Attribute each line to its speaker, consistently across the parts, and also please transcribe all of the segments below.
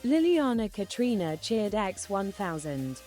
Speaker 1: Liliana Katrina cheered X1000.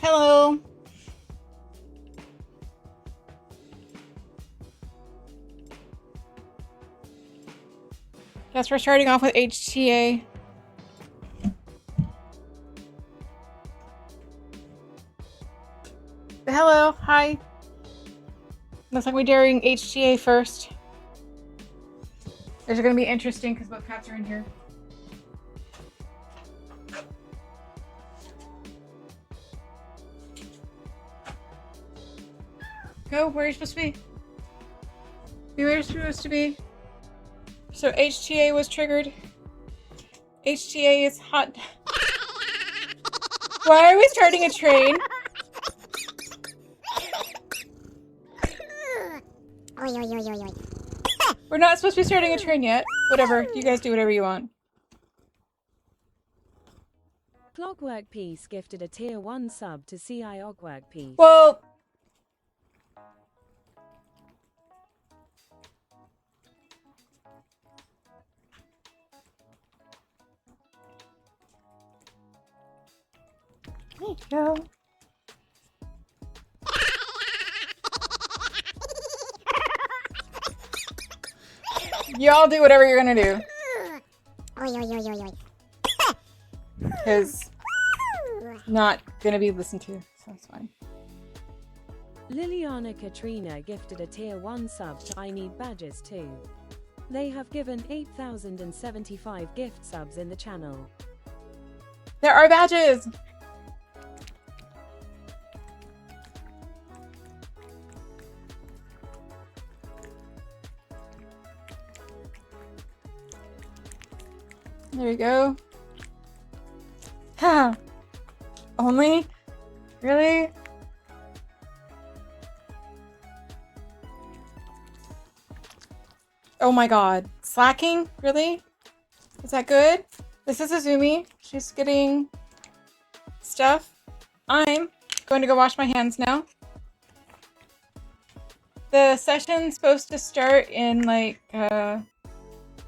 Speaker 2: Hello. Guess we're starting off with HTA. Hello, hi. Looks like we're doing HTA first. These are gonna be interesting because both cats are in here. Go, where are you supposed to be? Be where you're supposed to be. So HTA was triggered. HTA is hot. Why are we starting a train? We're not supposed to be starting a train yet. Whatever, you guys do whatever you want.
Speaker 1: Clockwork Piece gifted a tier 1 sub to CI Ogwork Piece.
Speaker 2: Well, there you go. Y'all do whatever you're gonna do. Because not gonna be listened to, so it's fine.
Speaker 1: Liliana Katrina gifted a tier 1 sub to I Need Badges too. They have given 8,075 gift subs in the channel.
Speaker 2: There are badges! There you go. Huh. Only? Really? Oh my god. Slacking? Really? Is that good? This is Azumi. She's getting stuff. I'm going to go wash my hands now. The session's supposed to start in like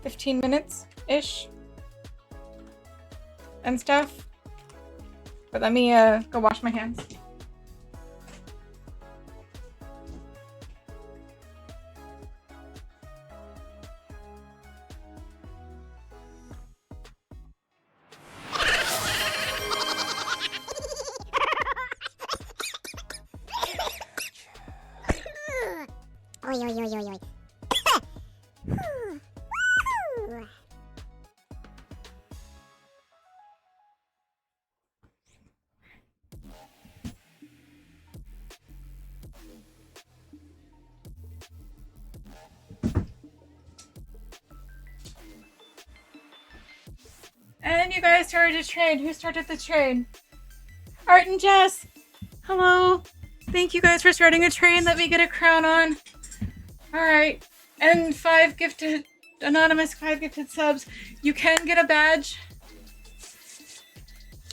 Speaker 2: 15 minutes-ish and stuff. But let me go wash my hands.
Speaker 3: Oi, oi, oi, oi, oi.
Speaker 2: And you guys started a train. Who started the train? Art and Jess. Hello. Thank you guys for starting a train. Let me get a crown on. All right. And 5 gifted, anonymous 5 gifted subs. You can get a badge.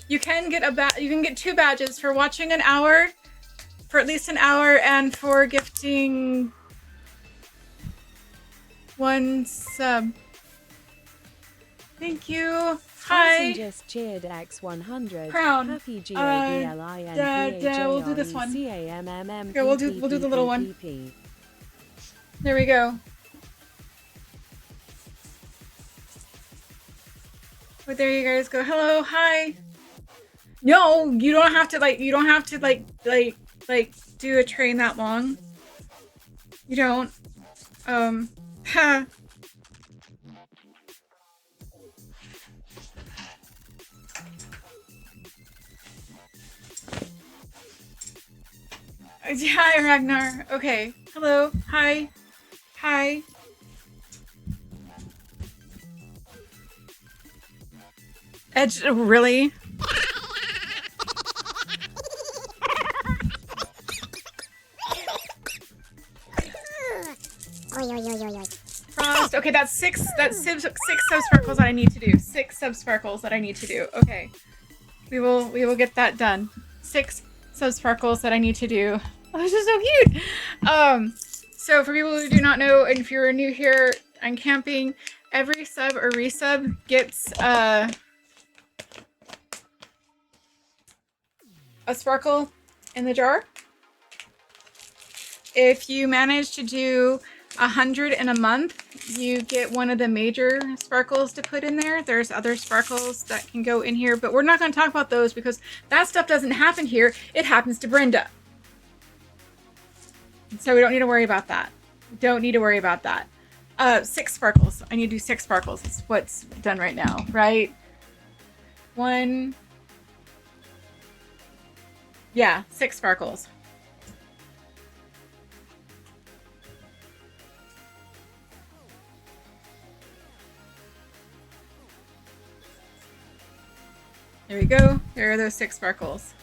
Speaker 2: You can get you can get 2 badges for watching an hour, for at least an hour, and for gifting 1 sub. Thank you. Hi.
Speaker 1: Just cheered X100.
Speaker 2: Crown.
Speaker 1: Happy GOBLIN.
Speaker 2: We'll do this one.
Speaker 1: CAMMM.
Speaker 2: Okay, we'll do the little one. There we go. But there you guys go. Hello, hi. No, you don't have to like do a train that long. You don't. Ha. Hi, Ragnar. Okay. Hello. Hi. Hi. Edge, really?
Speaker 3: Oi, oi, oi, oi, oi.
Speaker 2: Frost. Okay, that's 6 sub-sparkles that I need to do. 6 sub-sparkles that I need to do. Okay. We will get that done. 6 sub-sparkles that I need to do. Oh, this is so cute! So for people who do not know, and if you're new here on camping, every sub or resub gets a sparkle in the jar. If you manage to do 100 in a month, you get one of the major sparkles to put in there. There's other sparkles that can go in here, but we're not going to talk about those because that stuff doesn't happen here. It happens to Brenda. So we don't need to worry about that. Don't need to worry about that. 6 sparkles. I need to do 6 sparkles. It's what's done right now, right? 1. Yeah, 6 sparkles. There we go. There are those 6 sparkles.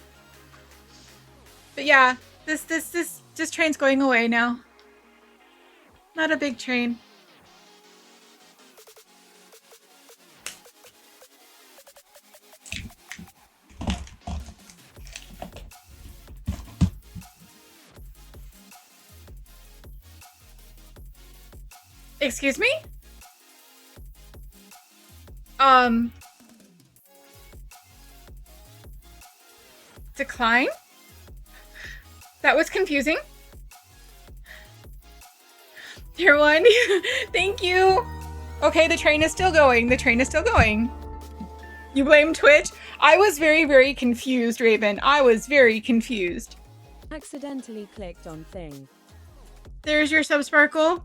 Speaker 2: But yeah, this train's going away now. Not a big train. Excuse me? Decline? That was confusing. Dear one, thank you. Okay, the train is still going. The train is still going. You blame Twitch? I was very, very confused, Raven. I was very confused.
Speaker 1: Accidentally clicked on thing.
Speaker 2: There's your sub-sparkle.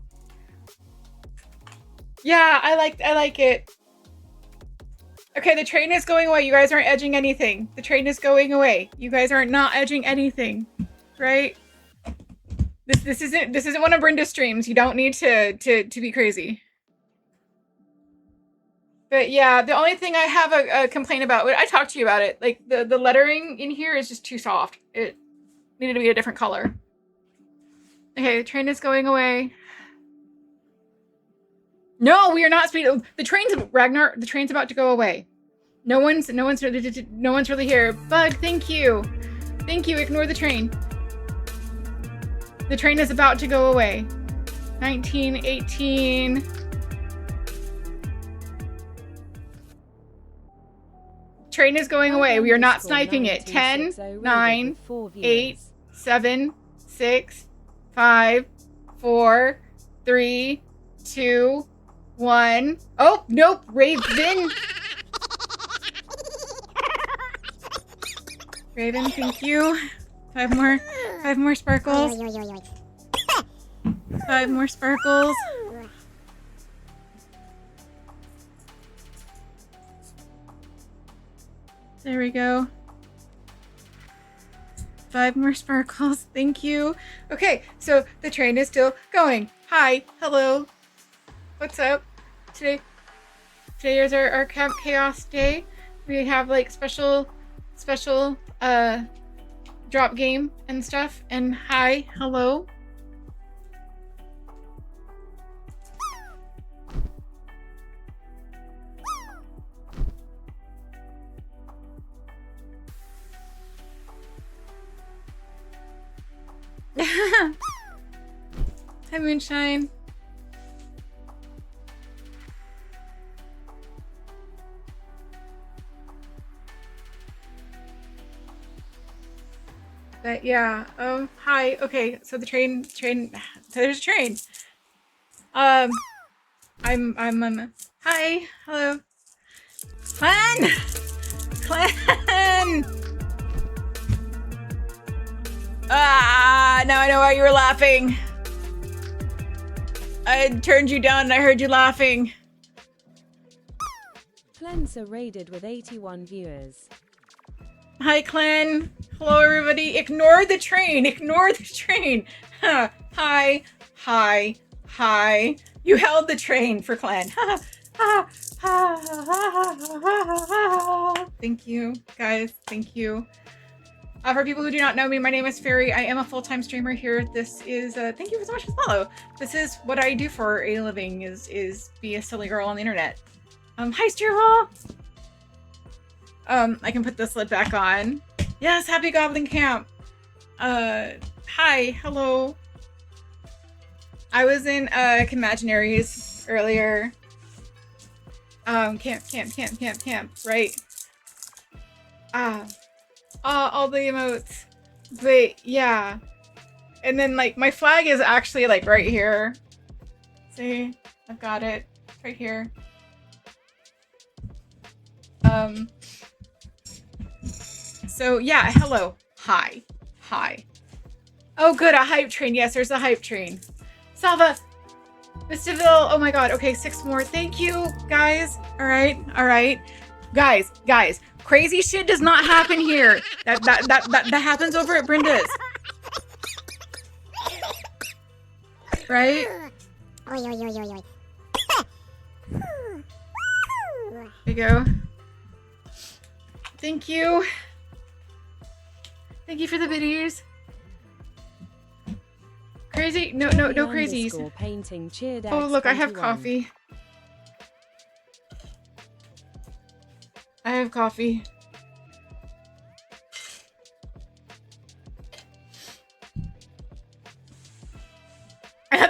Speaker 2: Yeah, I like it. Okay, the train is going away. You guys aren't edging anything. The train is going away. You guys are not edging anything, right? This isn't one of Brenda's streams. You don't need to be crazy. But yeah, the only thing I have a complaint about, I talked to you about it. Like the lettering in here is just too soft. It needed to be a different color. Okay, the train is going away. No, we are not speed. The train's Ragnar. The train's about to go away. No one's really here. Bug, thank you. Thank you. Ignore the train. The train is about to go away. 19, 18. Train is going away. We are not sniping it. 10, 9, 8, 7, 6, 5, 4, 3, 2, 1. Oh, nope. Raven. Raven, thank you. 5 more. 5 more sparkles. 5 more sparkles. There we go. 5 more sparkles. Thank you. Okay, so the train is still going. Hi. Hello. What's up? Today is our Camp Chaos day. We have like special drop game and stuff. And hi. Hello. Hi, Moonshine. But yeah, hi. Okay, so the train, there's a train. I'm, hi, hello. Clan! Ah, now I know why you were laughing. I turned you down and I heard you laughing.
Speaker 1: Cleanser raided with 81 viewers.
Speaker 2: Hi, Clan. Hello, everybody. Ignore the train. Ignore the train. Huh. Hi. Hi. Hi. You held the train for Clan. Thank you, guys. Thank you. For people who do not know me, my name is Fairy. I am a full-time streamer here. This is, thank you so much for the follow. This is what I do for a living, is be a silly girl on the internet. Hi, Steerwall! I can put this lid back on. Yes, happy Goblin Camp! Hi, hello. I was in, Imaginaries earlier. Camp, right? All the emotes. But yeah. And then like my flag is actually like right here. See? I've got it. It's right here. So yeah, hello. Hi. Hi. Oh good, a hype train. Yes, there's a hype train. Salva! Mistiville! Oh my god, okay, 6 more. Thank you, guys. Alright. Guys. Crazy shit does not happen here. That happens over at Brenda's. Right? There you go. Thank you. Thank you for the videos. Crazy? No crazies.
Speaker 1: Painting cheered
Speaker 2: Oh look, I have coffee. I have coffee.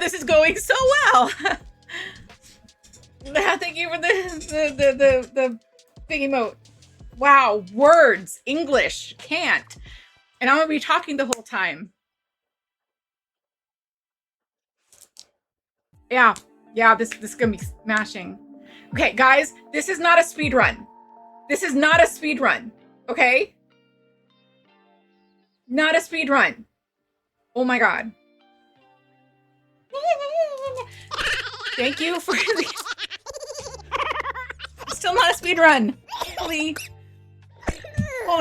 Speaker 2: This is going so well. Thank you for the big emote. Wow, words, English, can't. And I'm gonna be talking the whole time. Yeah, this is gonna be smashing. Okay, guys, this is not a speed run. This is not a speed run, okay? Not a speed run. Oh my god. Thank you for the... Still not a speed run. Holy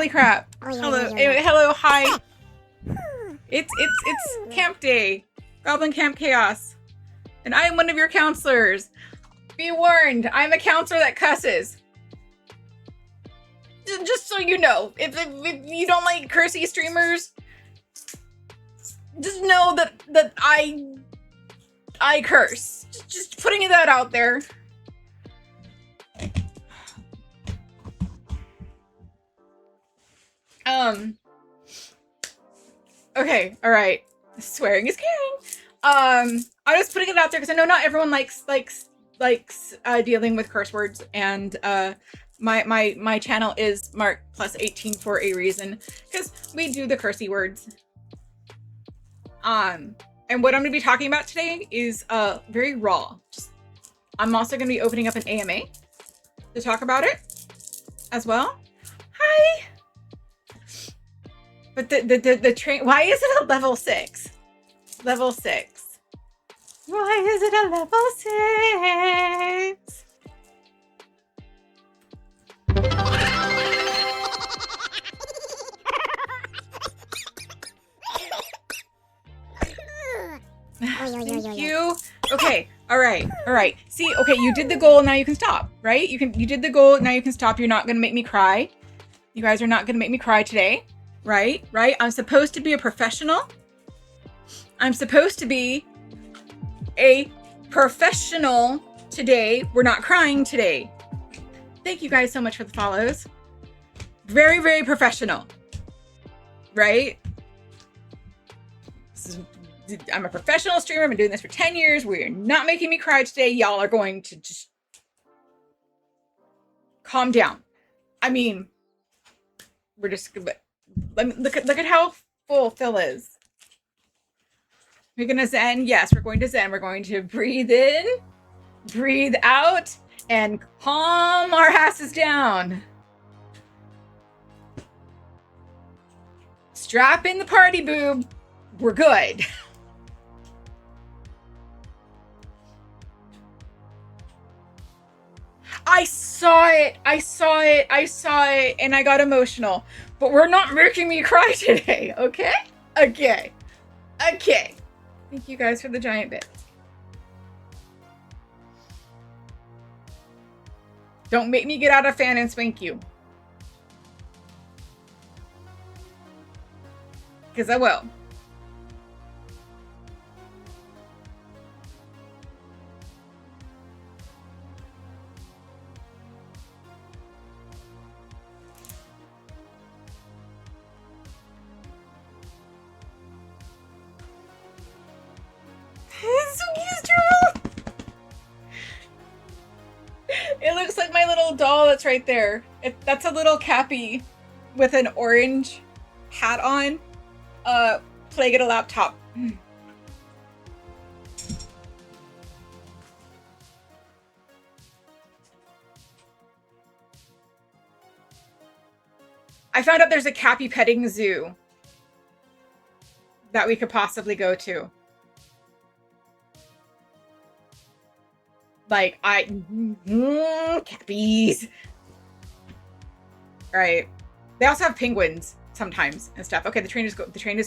Speaker 2: crap. Hello, anyway, hello, hi. It's camp day. Goblin Camp Chaos. And I am one of your counselors. Be warned, I'm a counselor that cusses. Just so you know, if you don't like cursy streamers, just know that I curse. Just putting that out there. Okay, all right. Swearing is caring. I'm just putting it out there because I know not everyone likes dealing with curse words, and my channel is marked +18 for a reason, because we do the cursey words. And what I'm going to be talking about today is very raw. I'm also going to be opening up an AMA to talk about it as well. Hi. But the train, why is it a level 6? Level 6. Why is it a level 6? Thank you. Okay. All right. See, okay, you did the goal, now you can stop, right? You did the goal, now you can stop. You're not gonna make me cry. You guys are not gonna make me cry today. Right? I'm supposed to be a professional. I'm supposed to be a professional today. We're not crying today. Thank you guys so much for the follows. Very, very professional. Right? I'm a professional streamer. I've been doing this for 10 years. We're not making me cry today. Y'all are going to just calm down. I mean, we're just, let me look at how full Phil is. We're gonna zen. Yes, we're going to zen. We're going to breathe in, breathe out, and calm our asses down. Strap in the party boob. We're good. I saw it, and I got emotional. But we're not making me cry today, okay? Okay. Thank you guys for the giant bits. Don't make me get out a fan and spank you. Because I will. It's so cute, it looks like my little doll that's right there. That's a little Cappy with an orange hat on, playing at a laptop. I found out there's a Cappy petting zoo that we could possibly go to. Like, Cappies. Right. They also have penguins sometimes and stuff. Okay, the train is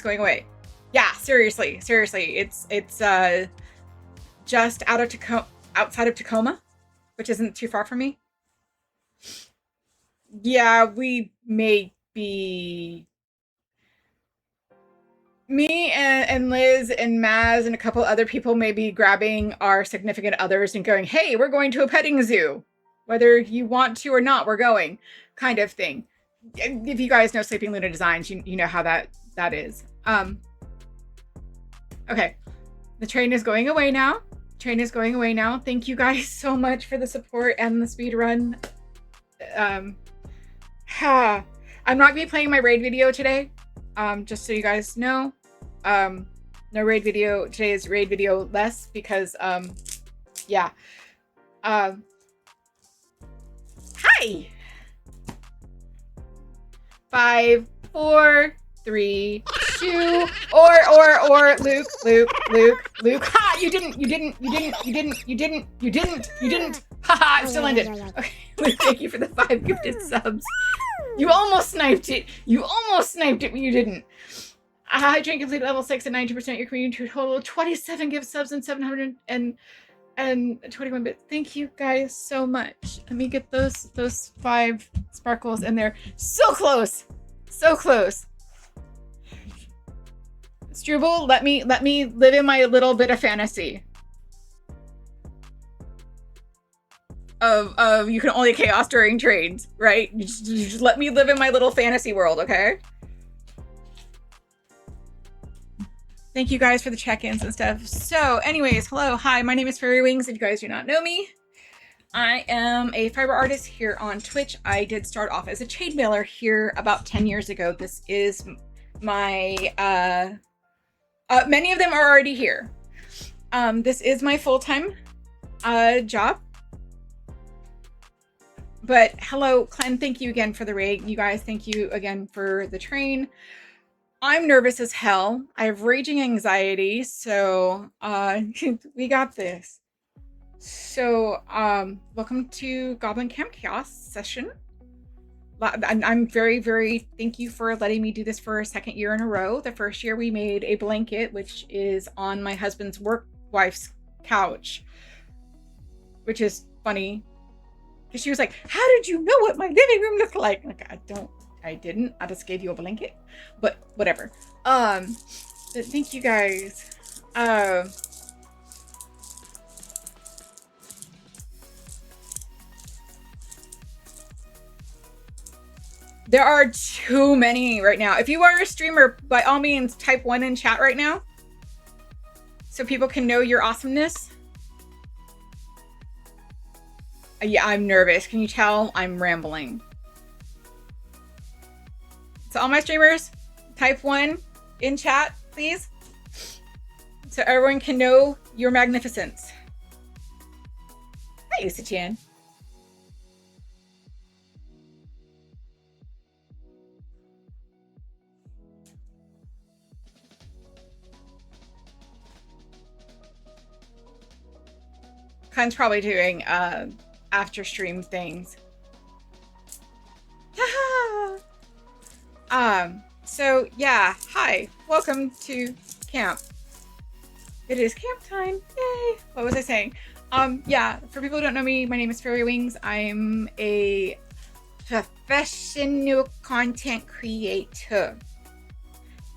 Speaker 2: going away. Yeah, seriously. It's just outside of Tacoma, which isn't too far from me. Yeah, we may be, me and Liz and Maz and a couple other people may be grabbing our significant others and going, hey, we're going to a petting zoo. Whether you want to or not, we're going, kind of thing. If you guys know Sleeping Luna Designs, you know how that is. Okay, the train is going away now. Thank you guys so much for the support and the speed run. I'm not gonna be playing my raid video today. Just so you guys know, no raid video. Today is raid video less because, yeah. Hi! 5, 4, 3, 2, or, Luke. Ha! You didn't. Haha, it still ended. Okay, Luke, thank you for the 5 gifted subs. You almost sniped it, but you didn't. I train complete level 6 and 90% your community to a total of 27 gift subs and 721 bits. Thank you guys so much. Let me get those 5 sparkles in there. So close. Struble, let me live in my little bit of fantasy. Of you can only chaos during trades, right? You just let me live in my little fantasy world, okay? Thank you guys for the check-ins and stuff. So anyways, hello, hi, my name is Fairy Wings. If you guys do not know me, I am a fiber artist here on Twitch. I did start off as a chain mailer here about 10 years ago. This is my, many of them are already here. This is my full-time job. But hello, Clem, thank you again for the raid. You guys, thank you again for the train. I'm nervous as hell. I have raging anxiety, so we got this. So welcome to Goblin Camp Chaos session. I'm very thank you for letting me do this for a second year in a row. The first year we made a blanket, which is on my husband's work wife's couch, which is funny because she was like, how did you know what my living room looked like? Like, I didn't. I just gave you a blanket, but whatever. But thank you guys. There are too many right now. If you are a streamer, by all means, type 1 in chat right now so people can know your awesomeness. Yeah, I'm nervous. Can you tell? I'm rambling. So all my streamers, type 1 in chat, please. So everyone can know your magnificence. Hi, Yusa-chan. Khan's probably doing after stream things. So yeah, hi, welcome to camp. It is camp time, yay! What was I saying? Yeah, for people who don't know me, my name is Fairy Wings. I'm a professional content creator.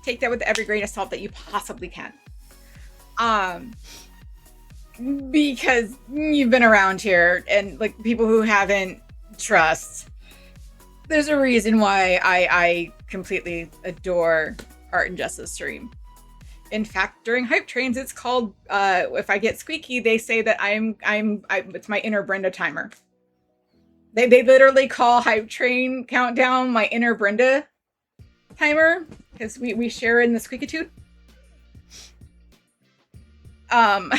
Speaker 2: Take that with every grain of salt that you possibly can. Because you've been around here, and like people who haven't, trust. There's a reason why I completely adore Art and Justice stream. In fact, during hype trains, it's called, if I get squeaky, they say that it's my inner Brenda timer. They literally call hype train countdown my inner Brenda timer, because we share in the squeakitude. But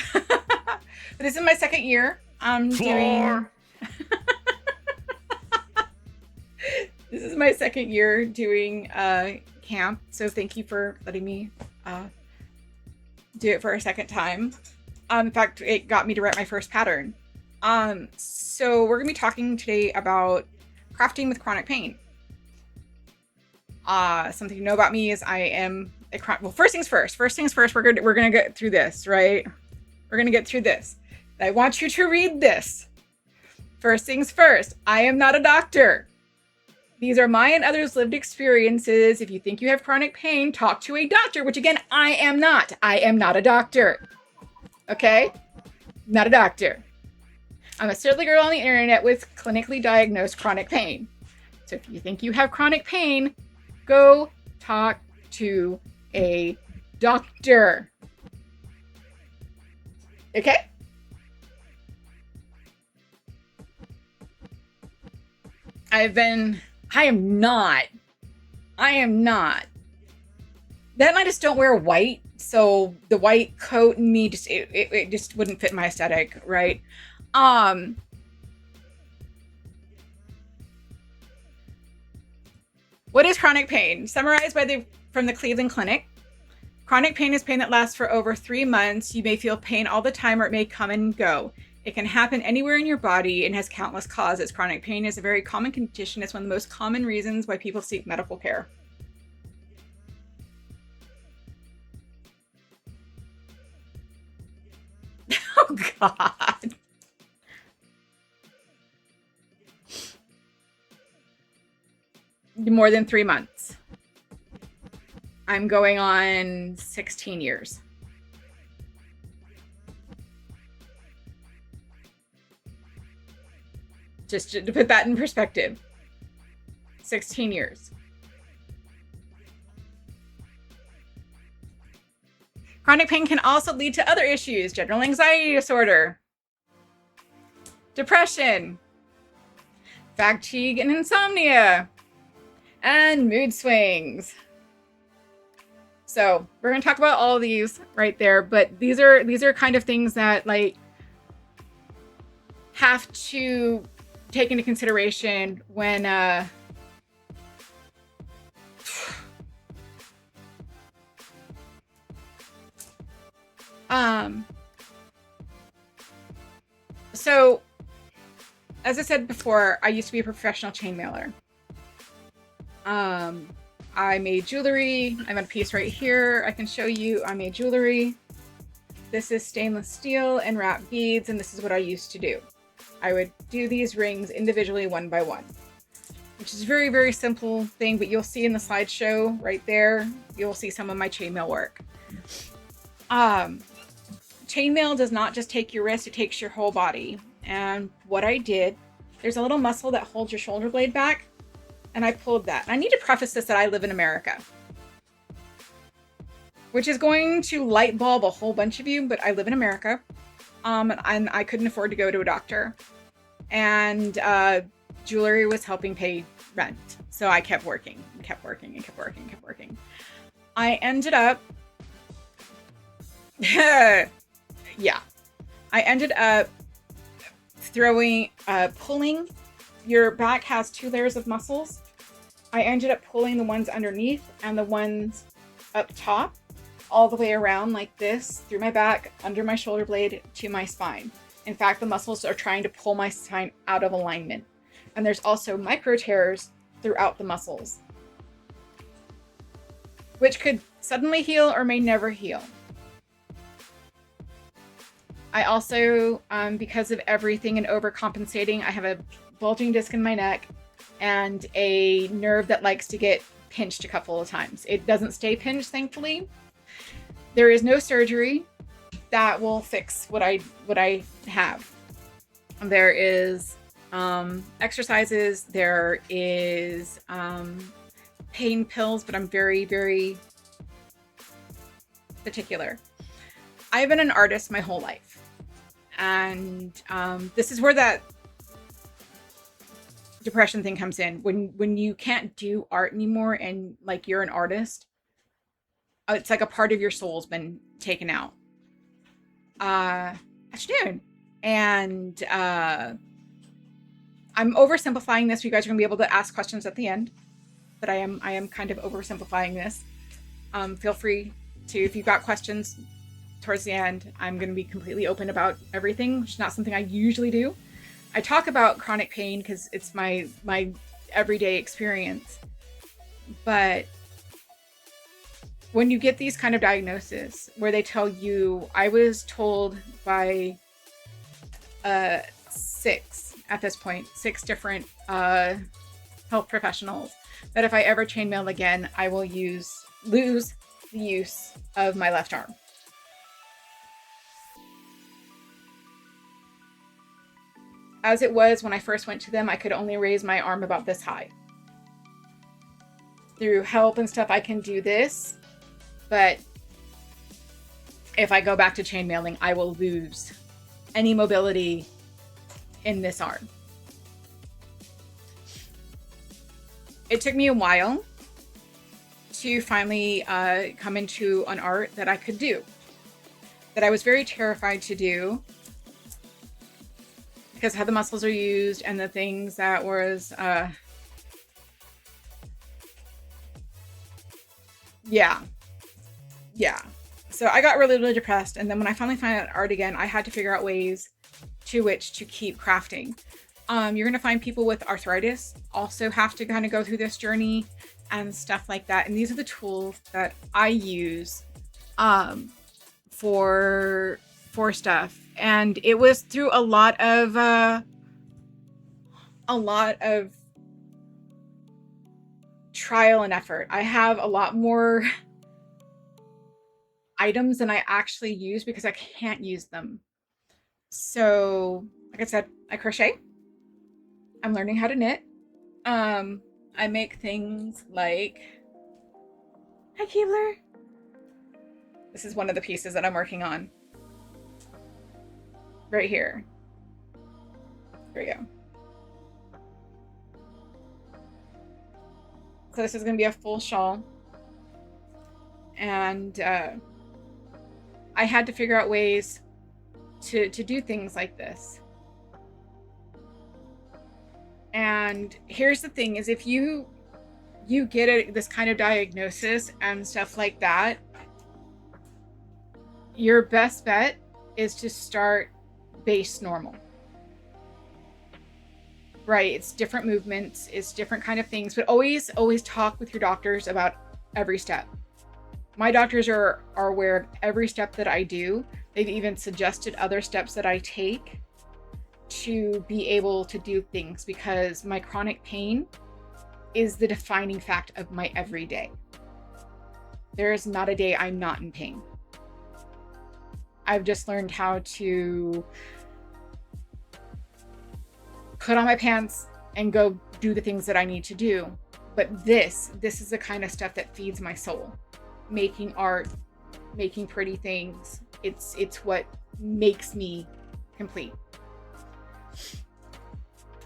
Speaker 2: this is my second year. I'm doing... This is my second year doing camp, so thank you for letting me do it for a second time. In fact, it got me to write my first pattern. So we're gonna be talking today about crafting with chronic pain. Something you know about me is I am a well, first things first. First things first. We're gonna get through this, right? We're gonna get through this. I want you to read this. First things first. I am not a doctor. These are my and others' lived experiences. If you think you have chronic pain, talk to a doctor, which again, I am not. I am not a doctor. Okay? Not a doctor. I'm a silly girl on the internet with clinically diagnosed chronic pain. So if you think you have chronic pain, go talk to a doctor. Okay? I am not. Then I just don't wear white, so the white coat and me it just wouldn't fit my aesthetic, right? What is chronic pain? Summarized from the Cleveland Clinic. Chronic pain is pain that lasts for over 3 months. You may feel pain all the time, or it may come and go. It can happen anywhere in your body and has countless causes. Chronic pain is a very common condition. It's one of the most common reasons why people seek medical care. Oh, God. More than 3 months. I'm going on 16 years. Just to put that in perspective. 16 years. Chronic pain can also lead to other issues: general anxiety disorder, depression, fatigue and insomnia, and mood swings. So we're going to talk about all of these right there, but these are kind of things that like have to take into consideration when so as I said before, I used to be a professional chainmailer. I made jewelry. I have a piece right here I can show you. I made jewelry. This is stainless steel and wrap beads, and this is what I used to do. I would do these rings individually one by one, which is a very, very simple thing, but you'll see in the slideshow right there, you'll see some of my chainmail work. Chainmail does not just take your wrist, it takes your whole body. And what I did, there's a little muscle that holds your shoulder blade back, and I pulled that. And I need to preface this that I live in America, which is going to light bulb a whole bunch of you, but I live in America, and I couldn't afford to go to a doctor. And jewelry was helping pay rent. So I kept working and kept working and kept working and kept working. I ended up, yeah, I ended up pulling. Your back has 2 layers of muscles. I ended up pulling the ones underneath and the ones up top all the way around like this, through my back, under my shoulder blade, to my spine. In fact, the muscles are trying to pull my spine out of alignment. And there's also micro tears throughout the muscles, which could suddenly heal or may never heal. I also, because of everything and overcompensating, I have a bulging disc in my neck and a nerve that likes to get pinched a couple of times. It doesn't stay pinched, thankfully. There is no surgery that will fix what I have. There is exercises, there is pain pills, but I'm very, very particular. I've been an artist my whole life, and this is where that depression thing comes in. When you can't do art anymore and like you're an artist, it's like a part of your soul's been taken out. Afternoon. And I'm oversimplifying this. You guys are gonna be able to ask questions at the end, but I am kind of oversimplifying this. Feel free to, if you've got questions towards the end. I'm going to be completely open about everything, which is not something I usually do. I talk about chronic pain because it's my everyday experience. But when you get these kind of diagnoses where they tell you, I was told by 6 different health professionals that if I ever chainmail again, I will lose the use of my left arm. As it was when I first went to them, I could only raise my arm about this high. Through help and stuff, I can do this, but if I go back to chainmailing, I will lose any mobility in this arm. It took me a while to finally come into an art that I could do, that I was very terrified to do, because how the muscles are used and the things that was, yeah. So I got really, really depressed. And then when I finally found out art again, I had to figure out ways to which to keep crafting. You're going to find people with arthritis also have to kind of go through this journey and stuff like that. And these are the tools that I use for stuff. And it was through a lot of trial and effort. I have a lot more items than I actually use because I can't use them. So, like I said, I crochet. I'm learning how to knit. I make things like, hi Keebler. This is one of the pieces that I'm working on. Right here. There we go. So this is going to be a full shawl. And I had to figure out ways to do things like this. And here's the thing is, if you get this kind of diagnosis and stuff like that, your best bet is to start base normal. Right, it's different movements, it's different kind of things, but always talk with your doctors about every step. My doctors are aware of every step that I do. They've even suggested other steps that I take to be able to do things, because my chronic pain is the defining fact of my everyday. There is not a day I'm not in pain. I've just learned how to put on my pants and go do the things that I need to do. But this is the kind of stuff that feeds my soul. Making art, making pretty things. It's what makes me complete.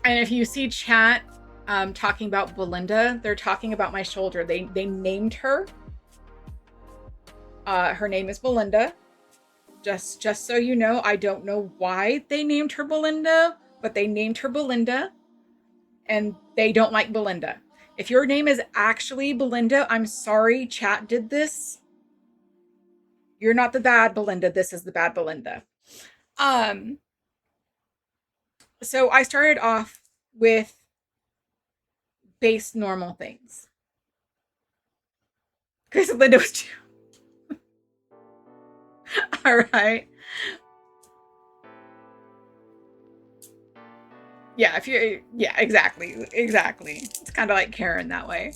Speaker 2: And if you see chat talking about Belinda, they're talking about my shoulder. They named her. Her name is Belinda. Just so you know, I don't know why they named her Belinda, but they named her Belinda, and they don't like Belinda. If your name is actually Belinda, I'm sorry, chat did this. You're not the bad Belinda. This is the bad Belinda. So I started off with base normal things. Because Linda was too. All right. Yeah, exactly. It's kind of like Karen that way.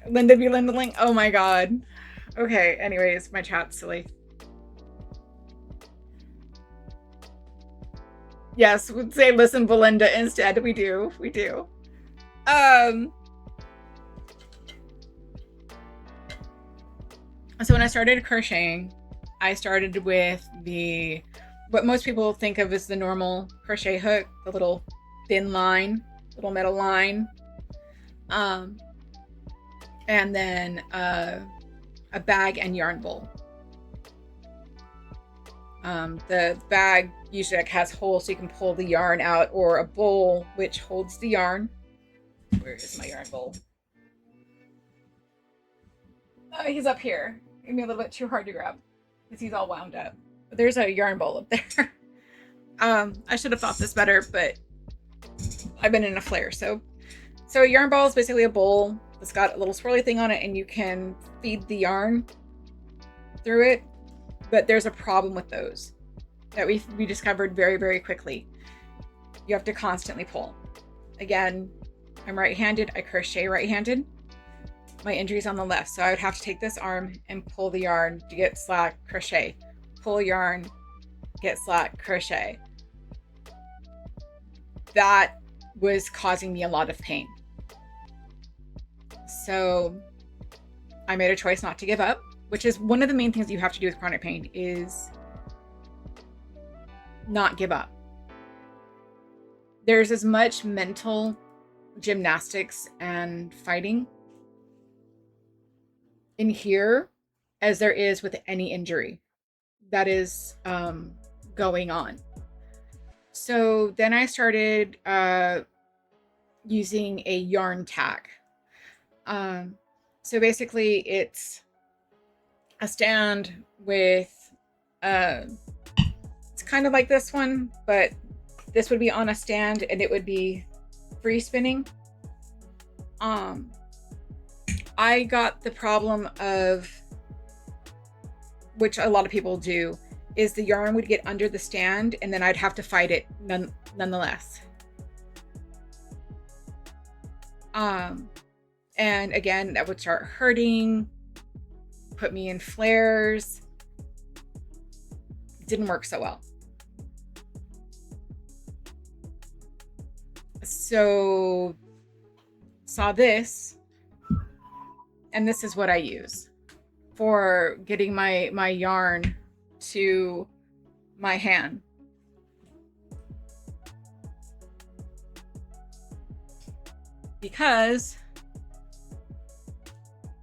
Speaker 2: Linda be Lindaling. Oh my god. Okay, anyways, my chat's silly. Yes, we'd say listen Belinda instead. We do. So when I started crocheting, I started with what most people think of as the normal crochet hook, the little thin line, little metal line. And then a bag and yarn bowl. The bag usually has holes so you can pull the yarn out, or a bowl which holds the yarn. Where is my yarn bowl? Oh, he's up here. Gave me a little bit too hard to grab because he's all wound up. But there's a yarn bowl up there. I should have thought this better, but I've been in a flare. So a yarn ball is basically a bowl that's got a little swirly thing on it, and you can feed the yarn through it. But there's a problem with those that we discovered very, very quickly. You have to constantly pull. Again, I'm right-handed. I crochet right-handed. My injury's on the left, so I would have to take this arm and pull the yarn to get slack, crochet. Pull yarn, get slack, crochet. That was causing me a lot of pain. So I made a choice not to give up, which is one of the main things you have to do with chronic pain, is not give up. There's as much mental gymnastics and fighting in here as there is with any injury that is going on. So then I started using a yarn tack. So basically it's a stand with it's kind of like this one, but this would be on a stand and it would be free spinning. I got the problem of, which a lot of people do, is the yarn would get under the stand and then I'd have to fight it nonetheless. And again, that would start hurting, put me in flares. Didn't work so well. So saw this, and this is what I use for getting my yarn to my hand. Because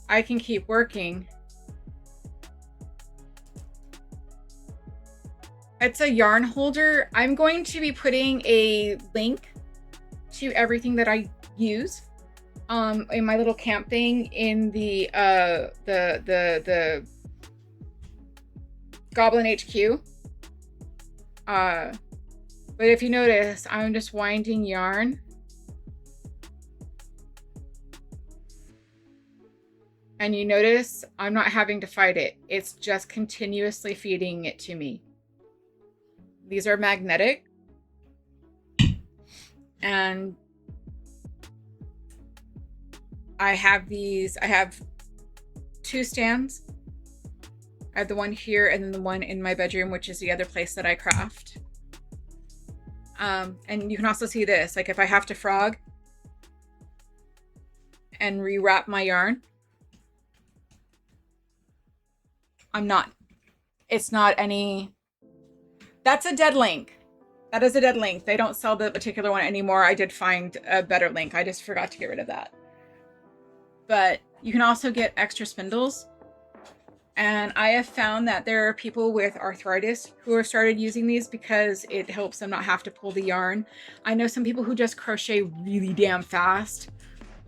Speaker 2: I can keep working. It's a yarn holder. I'm going to be putting a link to everything that I use in my little camp thing in the Goblin HQ. But if you notice, I'm just winding yarn. And you notice I'm not having to fight it. It's just continuously feeding it to me. These are magnetic. And I have these, I have 2 stands. I have the one here and then the one in my bedroom, which is the other place that I craft. And you can also see this, like if I have to frog and rewrap my yarn, it's not any, that's a dead link. That is a dead link. They don't sell the particular one anymore. I did find a better link. I just forgot to get rid of that. But you can also get extra spindles. And I have found that there are people with arthritis who have started using these because it helps them not have to pull the yarn. I know some people who just crochet really damn fast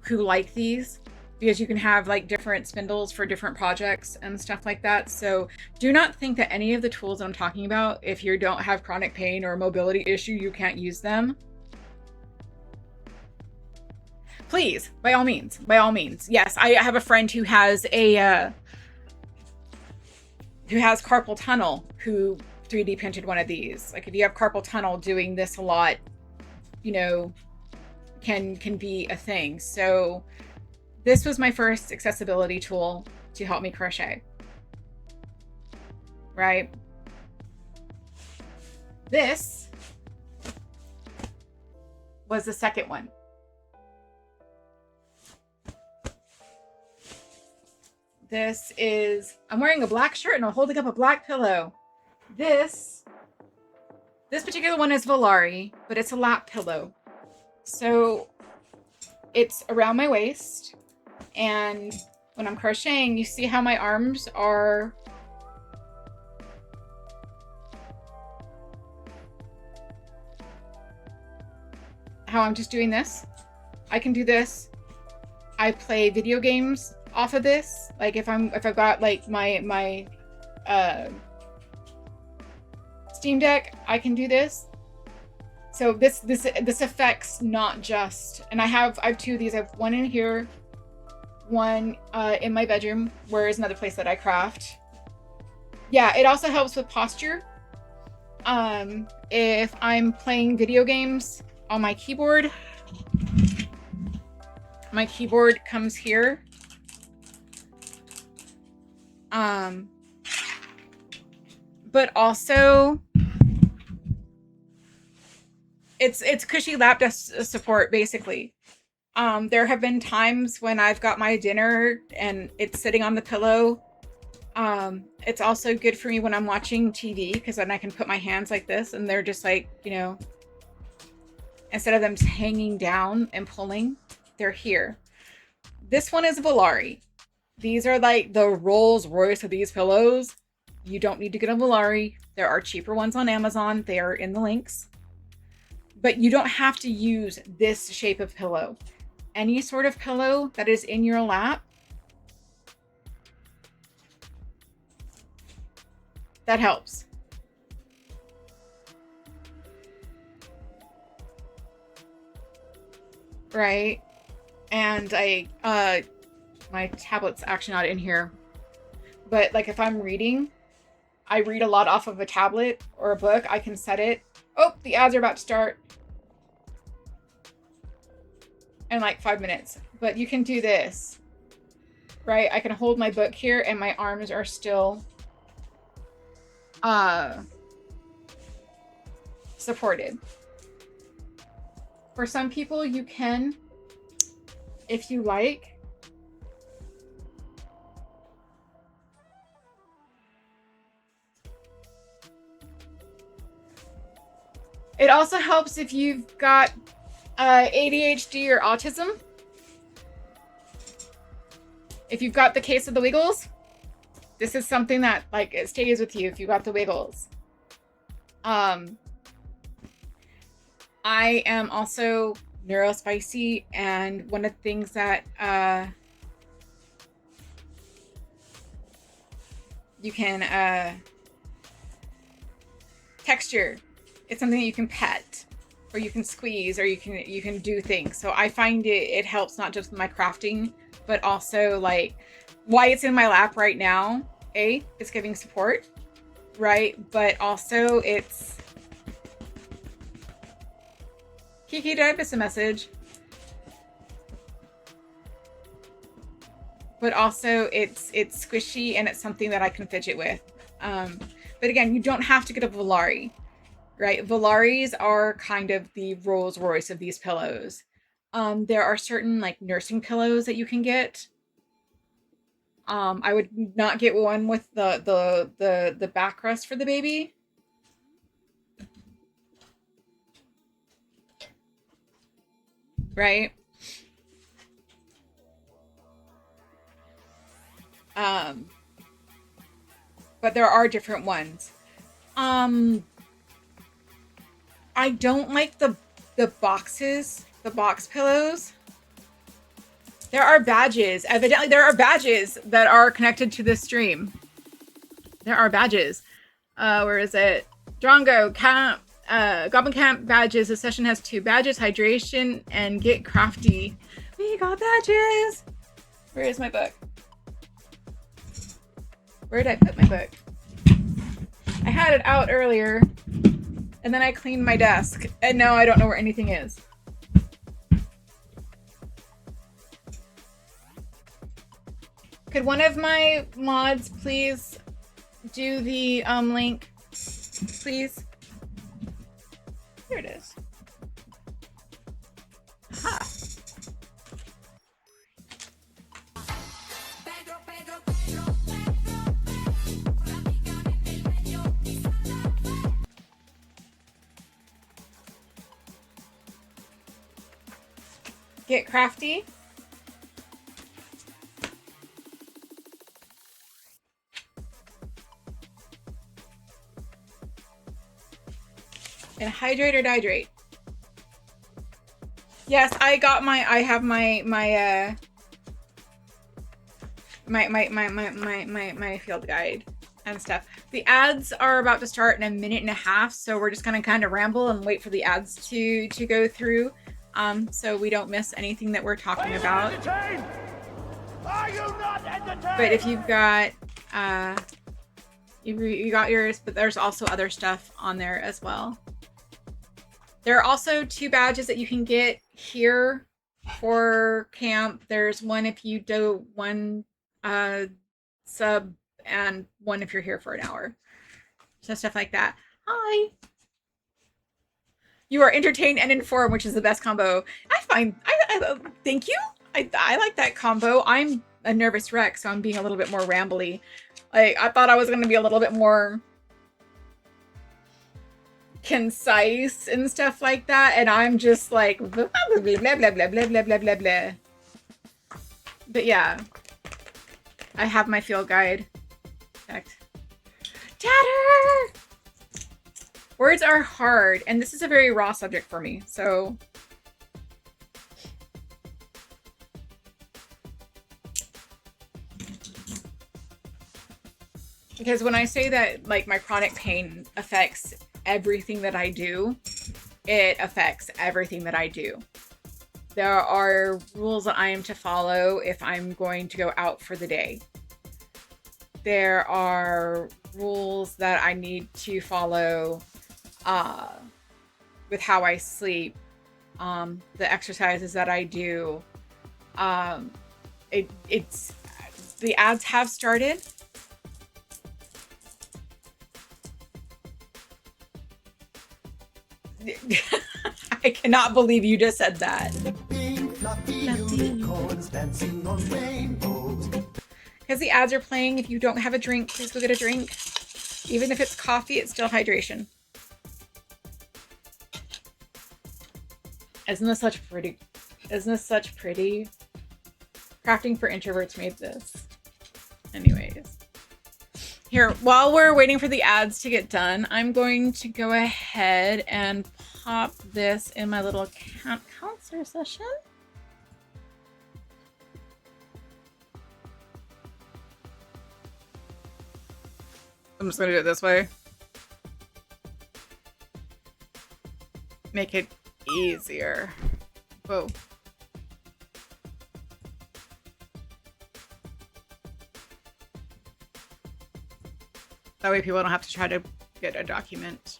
Speaker 2: who like these, because you can have like different spindles for different projects and stuff like that. So do not think that any of the tools I'm talking about, if you don't have chronic pain or a mobility issue, you can't use them. Please, by all means, by all means. Yes, I have a friend who has a who has carpal tunnel who 3D printed one of these. Like if you have carpal tunnel, doing this a lot, you know, can be a thing. So this was my first accessibility tool to help me crochet, right? This was the second one. This is, I'm wearing a black shirt and I'm holding up a black pillow. This particular one is Volari, but it's a lap pillow. So it's around my waist. And when I'm crocheting, you see how my arms are how I'm just doing this. I can do this. I play video games off of this. Like if I've got like my Steam Deck, I can do this. So this affects not just, and I have 2 of these. I have one in here, one in my bedroom, where is another place that I craft. Yeah, it also helps with posture. If I'm playing video games on my keyboard comes here. But also it's cushy lap desk support, basically. There have been times when I've got my dinner and it's sitting on the pillow. It's also good for me when I'm watching TV, because then I can put my hands like this and they're just like, you know, instead of them just hanging down and pulling, they're here. This one is Volari. These are like the Rolls Royce of these pillows. You don't need to get a Volari. There are cheaper ones on Amazon. They are in the links. But you don't have to use this shape of pillow. Any sort of pillow that is in your lap, that helps. Right? And my tablet's actually not in here. But like if I'm reading, I read a lot off of a tablet or a book, I can set it. Oh, the ads are about to start in like 5 minutes. But you can do this, right? I can hold my book here and my arms are still supported. For some people, you can, if you like, It also helps if you've got ADHD or autism. If you've got the case of the wiggles, this is something that like it stays with you if you got the wiggles. I am also neurospicy, and one of the things that you can texture. It's something that you can pet, or you can squeeze, or you can do things. So I find it helps not just with my crafting, but also like why it's in my lap right now. It's giving support, right? But also it's Kiki, did I miss a message? But also it's squishy and it's something that I can fidget with. But again, you don't have to get a Volari, right? Volaris are kind of the Rolls Royce of these pillows. There are certain like nursing pillows that you can get. I would not get one with the backrest for the baby. Right? But there are different ones. I don't like the boxes, the box pillows. There are badges. Evidently, there are badges that are connected to this stream. There are badges. Where is it? Drongo, camp, Goblin Camp badges. This session has 2 badges, hydration and get crafty. We got badges. Where is my book? Where did I put my book? I had it out earlier, and then I cleaned my desk, and now I don't know where anything is. Could one of my mods please do the link, please? Here it is. Ha. Get crafty. And hydrate or dihydrate. Yes, I got my field guide and stuff. The ads are about to start in a minute and a half, so we're just gonna kind of ramble and wait for the ads to go through, so we don't miss anything that we're talking about.
Speaker 4: Are you not entertained?
Speaker 2: But if you've got you got yours, but there's also other stuff on there as well. There are also 2 badges that you can get here for camp. There's one if you do 1 sub, and 1 if you're here for an hour. So stuff like that. Hi. You are entertained and informed, which is the best combo. I thank you. I like that combo. I'm a nervous wreck, so I'm being a little bit more rambly. Like, I thought I was going to be a little bit more concise and stuff like that, and I'm just like blah blah blah blah blah blah blah blah blah blah. But yeah, I have my field guide checked. Tatter! Words are hard, and this is a very raw subject for me, so because when I say that like my chronic pain affects everything that I do, it affects everything that I do. There are rules that I am to follow if I'm going to go out for the day. There are rules that I need to follow with how I sleep, the exercises that I do. It's the ads have started. I cannot believe you just said that. Because the ads are playing. If you don't have a drink, please go get a drink. Even if it's coffee, it's still hydration. Isn't this such pretty? Isn't this such pretty? Crafting for Introverts made this. Anyways. Here, while we're waiting for the ads to get done, I'm going to go ahead and pop this in my little counselor session. I'm just going to do it this way. Make it easier. Whoa. That way people don't have to try to get a document.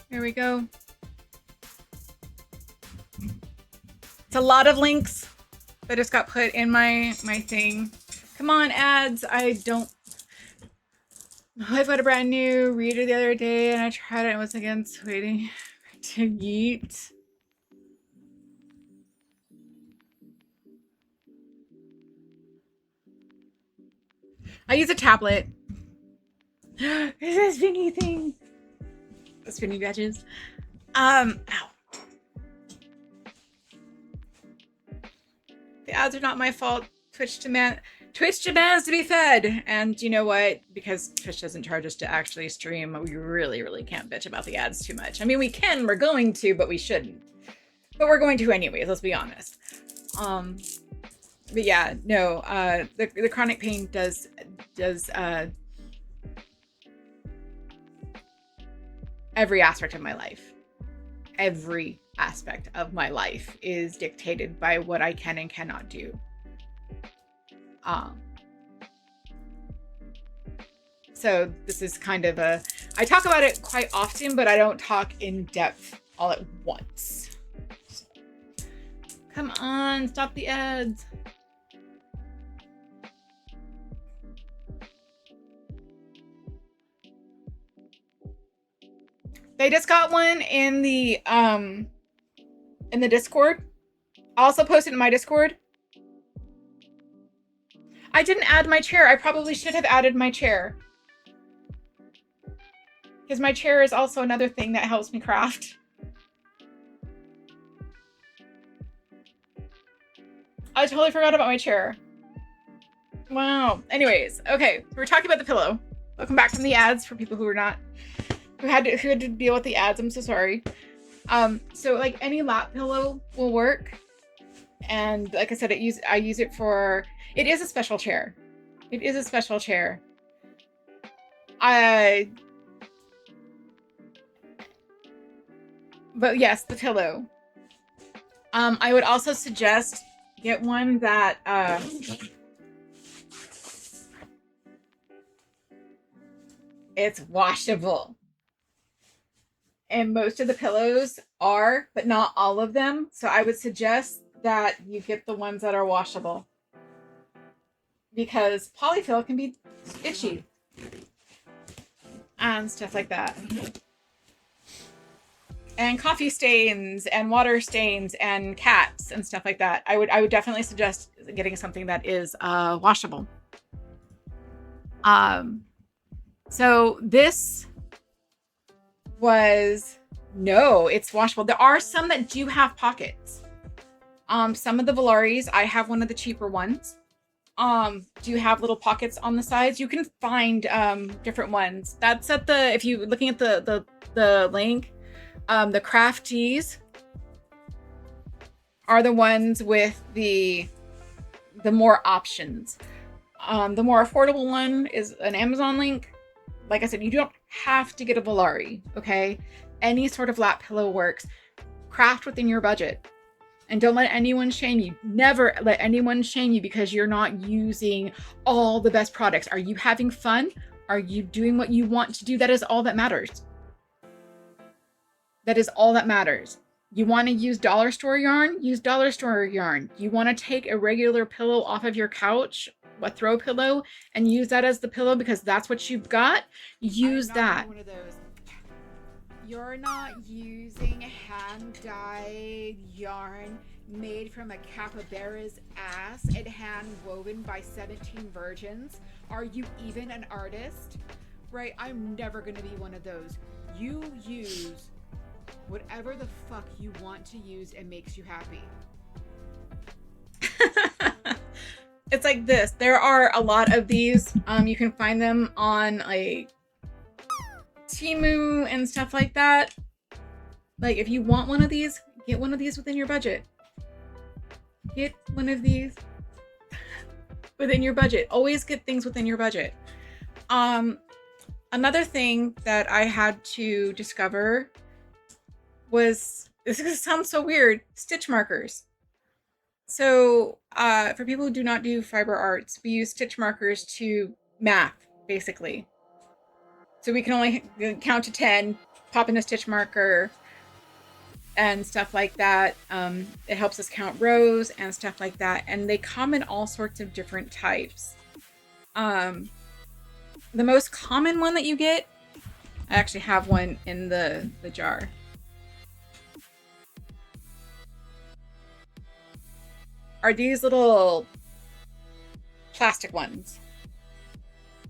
Speaker 2: Here we go. It's a lot of links that just got put in my thing. Come on, ads. I've got a brand new reader the other day and I tried it and was against waiting to yeet. I use a tablet. There's a spinny thing. The spinny badges. Ow. The ads are not my fault. Twitch demands to be fed. And you know what? Because Twitch doesn't charge us to actually stream, we really can't bitch about the ads too much. I mean, we can, we're going to, but we shouldn't. But we're going to anyways, let's be honest. But yeah, no, the chronic pain does every aspect of my life. Every aspect of my life is dictated by what I can and cannot do. So this is kind of I talk about it quite often, but I don't talk in depth all at once. So, come on, stop the ads. They just got one in the Discord. I also posted in my Discord. I didn't add my chair. I probably should have added my chair. Because my chair is also another thing that helps me craft. I totally forgot about my chair. Wow. Anyways, okay. We're talking about the pillow. Welcome back from the ads for people who had to deal with the ads. I'm so sorry. So like any lap pillow will work. And like I said, I use it for, it is a special chair. It is a special chair. But yes, the pillow. I would also suggest get one that, it's washable. And most of the pillows are, but not all of them. So I would suggest that you get the ones that are washable. Because polyfill can be itchy. And stuff like that. And coffee stains and water stains and cats and stuff like that. I would definitely suggest getting something that is washable. So this was, no, it's washable. There are some that do have pockets. Some of the Valaris, I have one of the cheaper ones, do have little pockets on the sides. You can find different ones. That's at the, if you're looking at the link, the crafties are the ones with the more options. The more affordable one is an Amazon link. Like I said, you don't have to get a Valari, okay? Any sort of lap pillow works. Craft within your budget. And don't let anyone shame you. Never let anyone shame you because you're not using all the best products. Are you having fun? Are you doing what you want to do? That is all that matters. That is all that matters. You want to use dollar store yarn? Use dollar store yarn. You want to take a regular pillow off of your couch, a throw pillow, and use that as the pillow because that's what you've got? Use that. One of those. You're not using hand-dyed yarn. made from a capybara's ass and hand woven by 17 virgins. Are you even an artist? Right? I'm never gonna be one of those. You use whatever the fuck you want to use and makes you happy. It's like this. There are a lot of these. You can find them on like Temu and stuff like that. Like if you want one of these, get one of these within your budget. Get one of these within your budget. Always get things within your budget. Another thing that I had to discover was, this is gonna sound so weird, stitch markers. So for people who do not do fiber arts, we use stitch markers to math, basically. So we can only count to 10, pop in a stitch marker and stuff like that. It helps us count rows and stuff like that. And they come in all sorts of different types. The most common one that you get, I actually have one in the jar. Are these little plastic ones.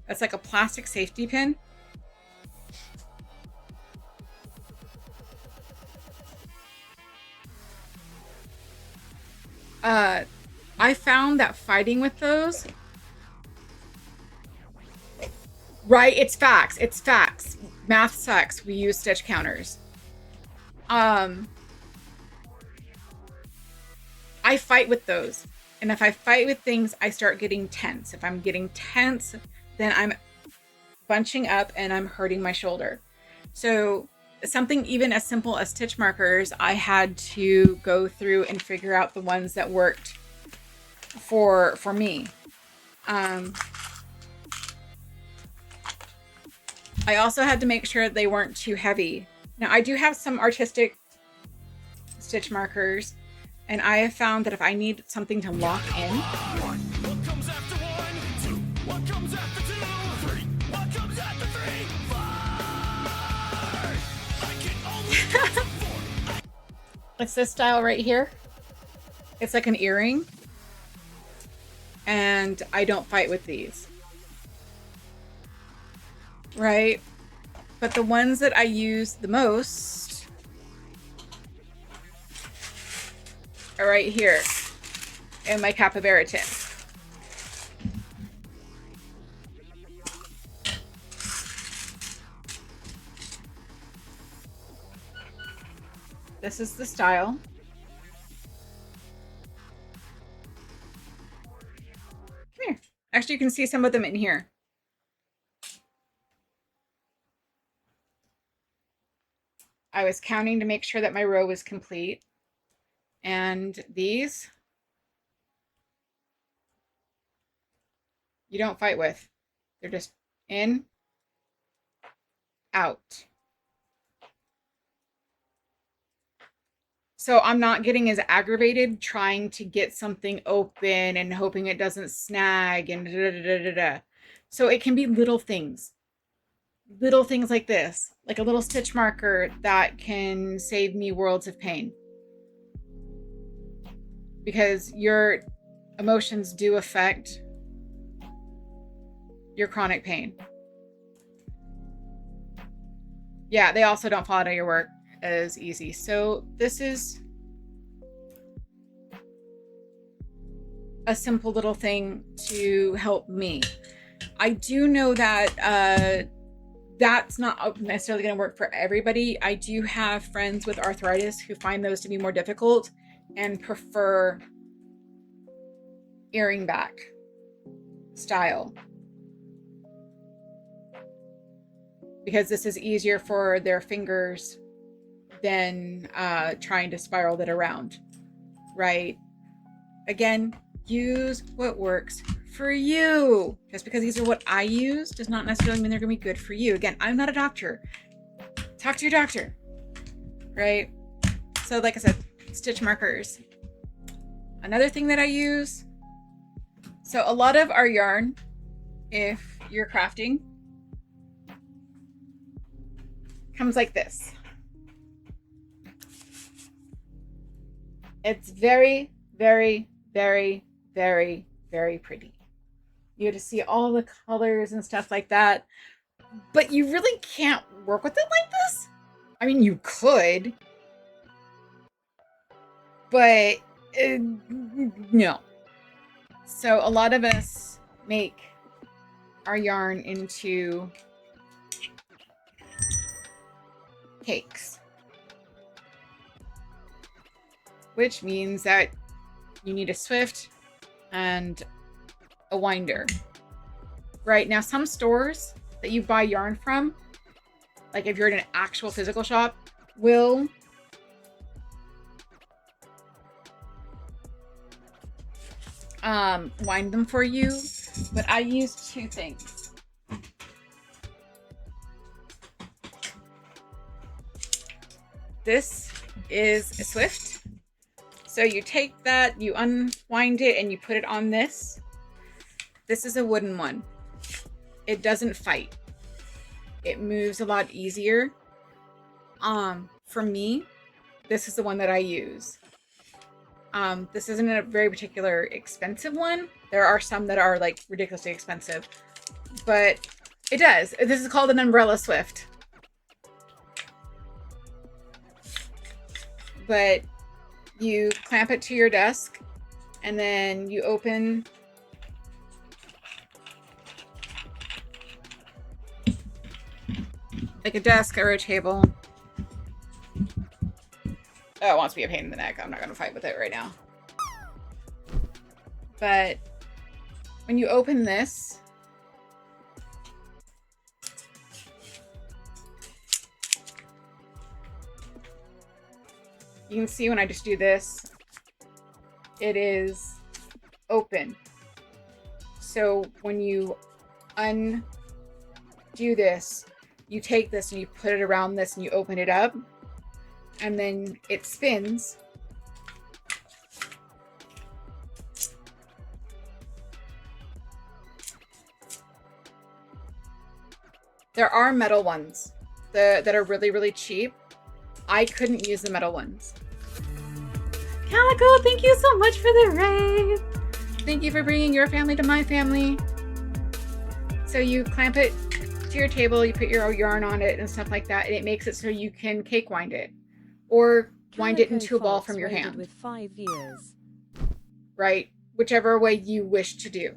Speaker 2: That's like a plastic safety pin. I found that fighting with those, right? It's facts. It's facts. Math sucks. We use stitch counters. I fight with those. And if I fight with things, I start getting tense. If I'm getting tense, then I'm bunching up and I'm hurting my shoulder. So something even as simple as stitch markers, I had to go through and figure out the ones that worked for me. I also had to make sure they weren't too heavy. Now I do have some artistic stitch markers, and I have found that if I need something to lock in,
Speaker 4: What comes after 1, 2? What comes after 2, 3? What comes after 3, 4? I can only count to 4.
Speaker 2: it's this style right here. It's like an earring, and I don't fight with these, right? But the ones that I use the most are right here in my capybara tin. This is the style. Come here. Actually, you can see some of them in here. I was counting to make sure that my row was complete. And these, you don't fight with. They're just in, out. So I'm not getting as aggravated trying to get something open and hoping it doesn't snag and da-da-da-da-da. So it can be little things like this, like a little stitch marker that can save me worlds of pain. Because your emotions do affect your chronic pain. Yeah, they also don't fall out of your work as easy. So this is a simple little thing to help me. I do know that that's not necessarily going to work for everybody. I do have friends with arthritis who find those to be more difficult and prefer earring back style, because this is easier for their fingers than trying to spiral it around, right? Again, use what works for you. Just because these are what I use does not necessarily mean they're gonna be good for you. Again, I'm not a doctor. Talk to your doctor, right? So like I said, stitch markers. Another thing that I use, so a lot of our yarn, if you're crafting, comes like this. It's very, very, very, very, very pretty. You get to see all the colors and stuff like that. But you really can't work with it like this. I mean, you could. But no. So a lot of us make our yarn into cakes. Which means that you need a swift and a winder. Right, now some stores that you buy yarn from, like if you're in an actual physical shop, will wind them for you, but I use two things. This is a swift. So you take that, you unwind it, and you put it on this. This is a wooden one. It doesn't fight. It moves a lot easier. For me, this is the one that I use. This isn't a very particular expensive one. There are some that are like ridiculously expensive, but it does. This is called an umbrella swift. But you clamp it to your desk and then you open like a desk or a table. Oh, it wants to be a pain in the neck. I'm not going to fight with it right now. But when you open this, you can see when I just do this, it is open. So when you undo this, you take this and you put it around this and you open it up, and then it spins. There are metal ones that are really, really cheap. I couldn't use the metal ones. Calico, thank you so much for the raid. Thank you for bringing your family to my family. So you clamp it to your table, you put your yarn on it and stuff like that, and it makes it so you can cake wind it. Or wind it into a ball from your hand.
Speaker 1: With 5 years.
Speaker 2: Right? Whichever way you wish to do.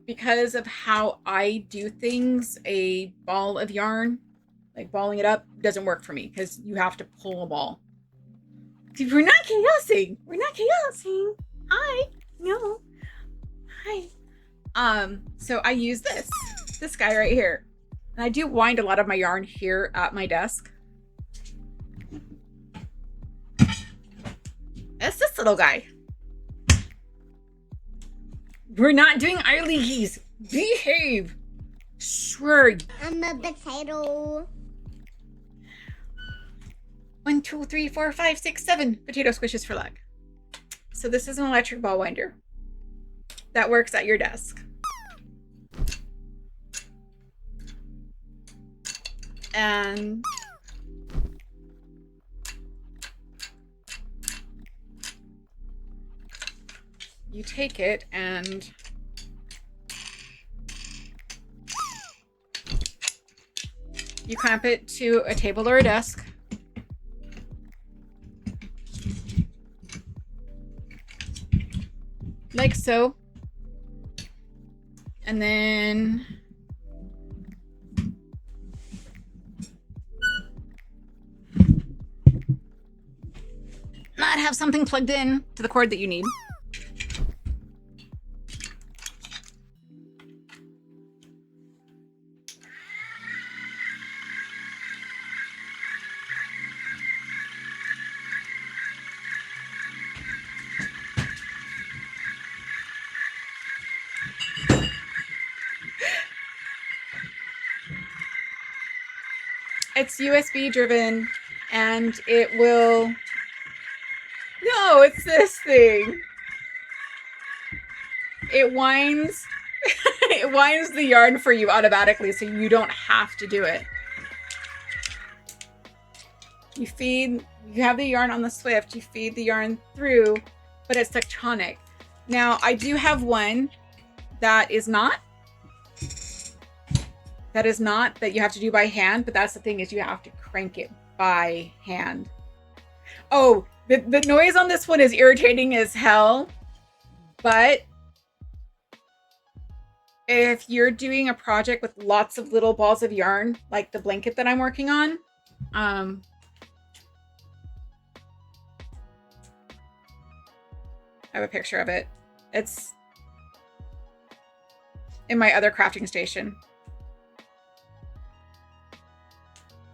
Speaker 2: Because of how I do things, a ball of yarn, like balling it up, doesn't work for me because you have to pull a ball. We're not chaosing. We're not chaosing. Hi. No. Hi. So I use this guy right here. And I do wind a lot of my yarn here at my desk. That's this little guy. We're not doing eilies. Behave. Sure.
Speaker 3: I'm a potato.
Speaker 2: 1, 2, 3, 4, 5, 6, 7 potato squishes for luck. So this is an electric ball winder that works at your desk. And you take it and you clamp it to a table or a desk. Like so. And then not have something plugged in to the cord that you need. It's USB driven and it will... No, it's this thing. It winds it winds the yarn for you automatically so you don't have to do it. You feed you have the yarn on the Swift, you feed the yarn through, but it's tectonic. Now, I do have one that is not. That you have to do by hand, but that's the thing, is you have to crank it by hand. Oh, the noise on this one is irritating as hell, but if you're doing a project with lots of little balls of yarn, like the blanket that I'm working on, I have a picture of it. It's in my other crafting station.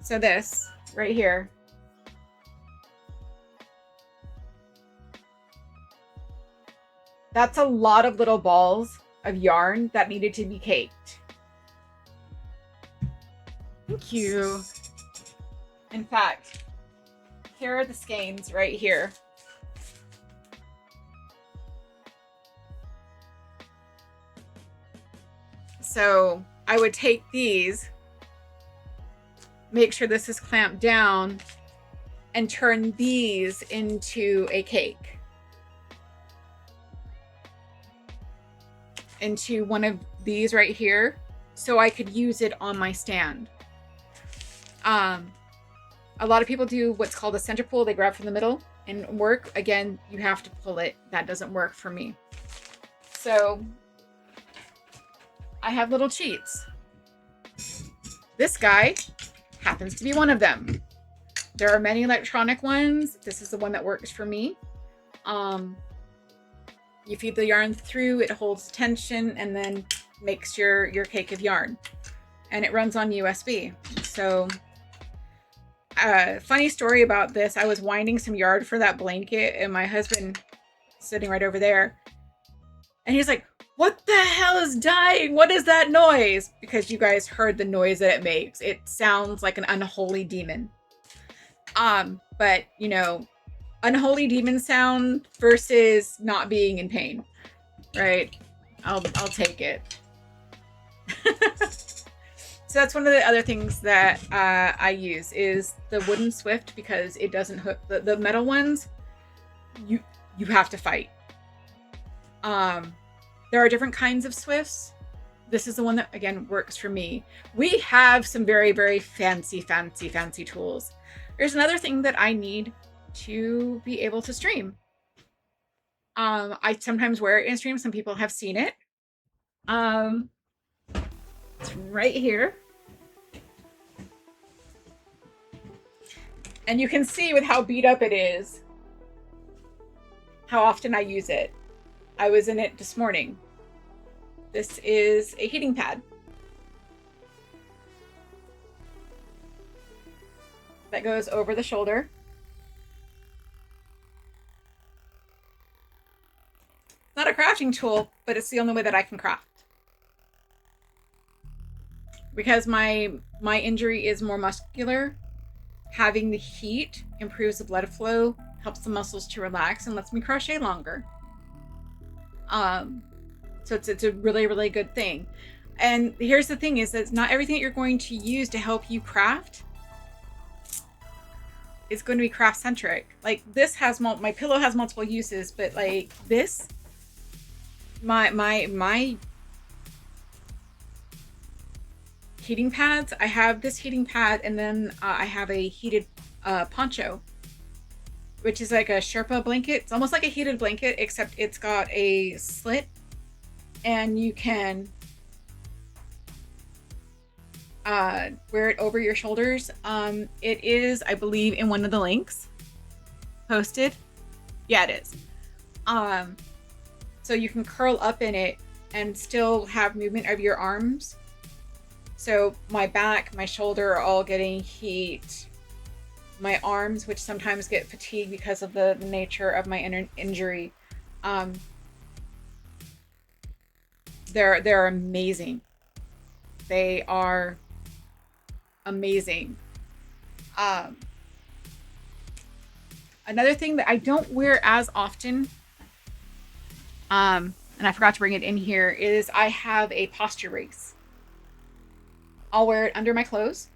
Speaker 2: So this right here. That's a lot of little balls of yarn that needed to be caked. Thank you. In fact, here are the skeins right here. So I would take these, make sure this is clamped down, and turn these into a cake. Into one of these right here, so I could use it on my stand. A lot of people do what's called a center pull. They grab from the middle and work. Again, you have to pull it. That doesn't work for me. So I have little cheats. This guy happens to be one of them. There are many electronic ones. This is the one that works for me. You feed the yarn through, it holds tension, and then makes your cake of yarn. And it runs on USB. So, funny story about this. I was winding some yarn for that blanket, and my husband, sitting right over there, and he's like, "What the hell is dying? What is that noise?" Because you guys heard the noise that it makes. It sounds like an unholy demon. But, you know, unholy demon sound versus not being in pain, right? I'll take it. So that's one of the other things that I use is the wooden Swift, because it doesn't hook. The metal ones, you have to fight. There are different kinds of Swifts. This is the one that, again, works for me. We have some very, very fancy tools. There's another thing that I need to be able to stream. I sometimes wear it in stream. Some people have seen it. It's right here. And you can see with how beat up it is, how often I use it. I was in it this morning. This is a heating pad that goes over the shoulder. Not a crafting tool, but it's the only way that I can craft. Because my injury is more muscular, having the heat improves the blood flow, helps the muscles to relax, and lets me crochet longer. So it's a really, really good thing. And here's the thing is that not everything that you're going to use to help you craft is going to be craft centric. Like this has my pillow has multiple uses, but like this, my heating pads, I have this heating pad, and then I have a heated poncho, which is like a Sherpa blanket. It's almost like a heated blanket, except it's got a slit, and you can wear it over your shoulders. It is, I believe, in one of the links posted. Yeah, it is. So you can curl up in it and still have movement of your arms. So my back, my shoulder are all getting heat. My arms, which sometimes get fatigued because of the nature of my injury, they're amazing. They are amazing. Another thing that I don't wear as often, and I forgot to bring it in here, is I have a posture brace. I'll wear it under my clothes.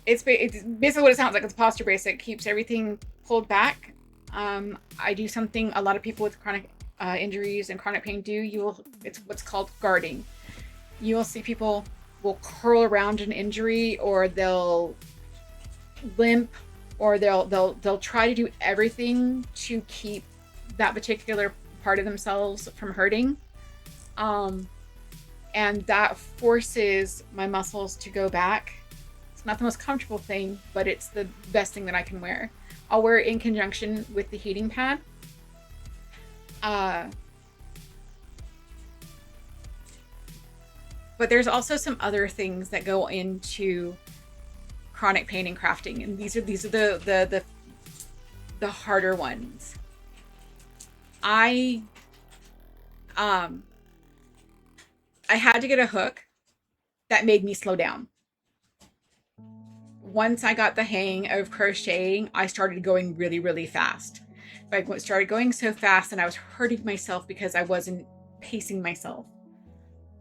Speaker 2: it's basically what it sounds like. It's a posture brace. It keeps everything pulled back. I do something a lot of people with chronic injuries and chronic pain do. It's what's called guarding. You will see people will curl around an injury, or they'll limp, or they'll try to do everything to keep that particular part of themselves from hurting. And that forces my muscles to go back. It's not the most comfortable thing, but it's the best thing that I can wear. I'll wear it in conjunction with the heating pad. But there's also some other things that go into chronic pain and crafting, and these are the harder ones. I had to get a hook that made me slow down. Once I got the hang of crocheting, I started going really, really fast. I started going so fast and I was hurting myself because I wasn't pacing myself.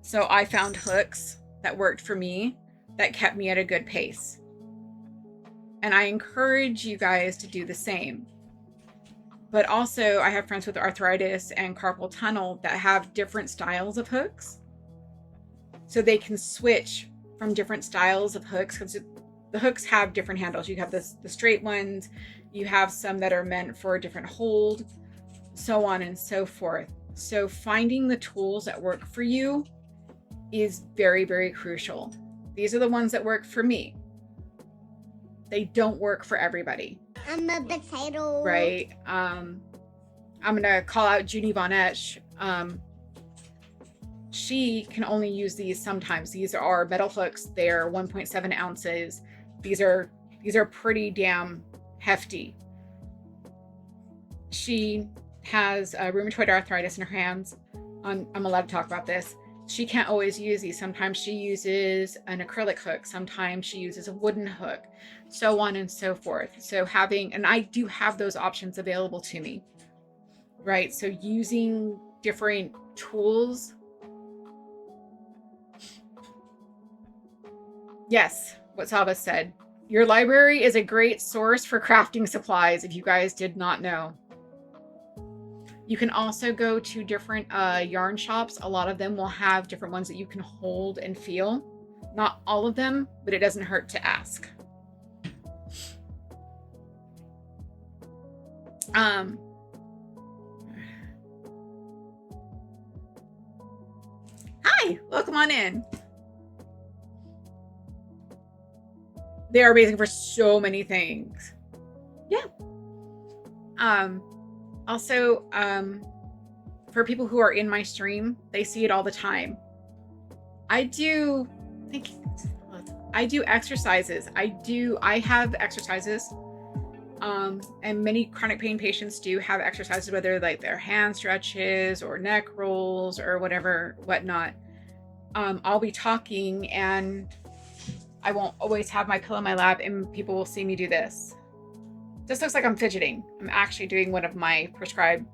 Speaker 2: So I found hooks that worked for me that kept me at a good pace. And I encourage you guys to do the same. But also, I have friends with arthritis and carpal tunnel that have different styles of hooks. So they can switch from different styles of hooks, because the hooks have different handles. You have the straight ones, you have some that are meant for a different hold, so on and so forth. So finding the tools that work for you is very, very crucial. These are the ones that work for me. They don't work for everybody.
Speaker 3: I'm a potato.
Speaker 2: Right? I'm gonna call out Judy Von Esch. She can only use these sometimes. These are metal hooks. They're 1.7 ounces. These are pretty damn hefty. She has rheumatoid arthritis in her hands. I'm allowed to talk about this. She can't always use these. Sometimes she uses an acrylic hook. Sometimes she uses a wooden hook, so on and so forth. So and I do have those options available to me, right? So using different tools. Yes, what Saba said. Your library is a great source for crafting supplies, if you guys did not know. You can also go to different yarn shops. A lot of them will have different ones that you can hold and feel. Not all of them, but it doesn't hurt to ask. Hi, welcome on in. They are amazing for so many things. Yeah. Also, for people who are in my stream, they see it all the time. I do exercises. I have exercises. And many chronic pain patients do have exercises, whether like their hand stretches or neck rolls or whatnot. I'll be talking and I won't always have my pillow in my lap, and people will see me do this. This looks like I'm fidgeting. I'm actually doing one of my prescribed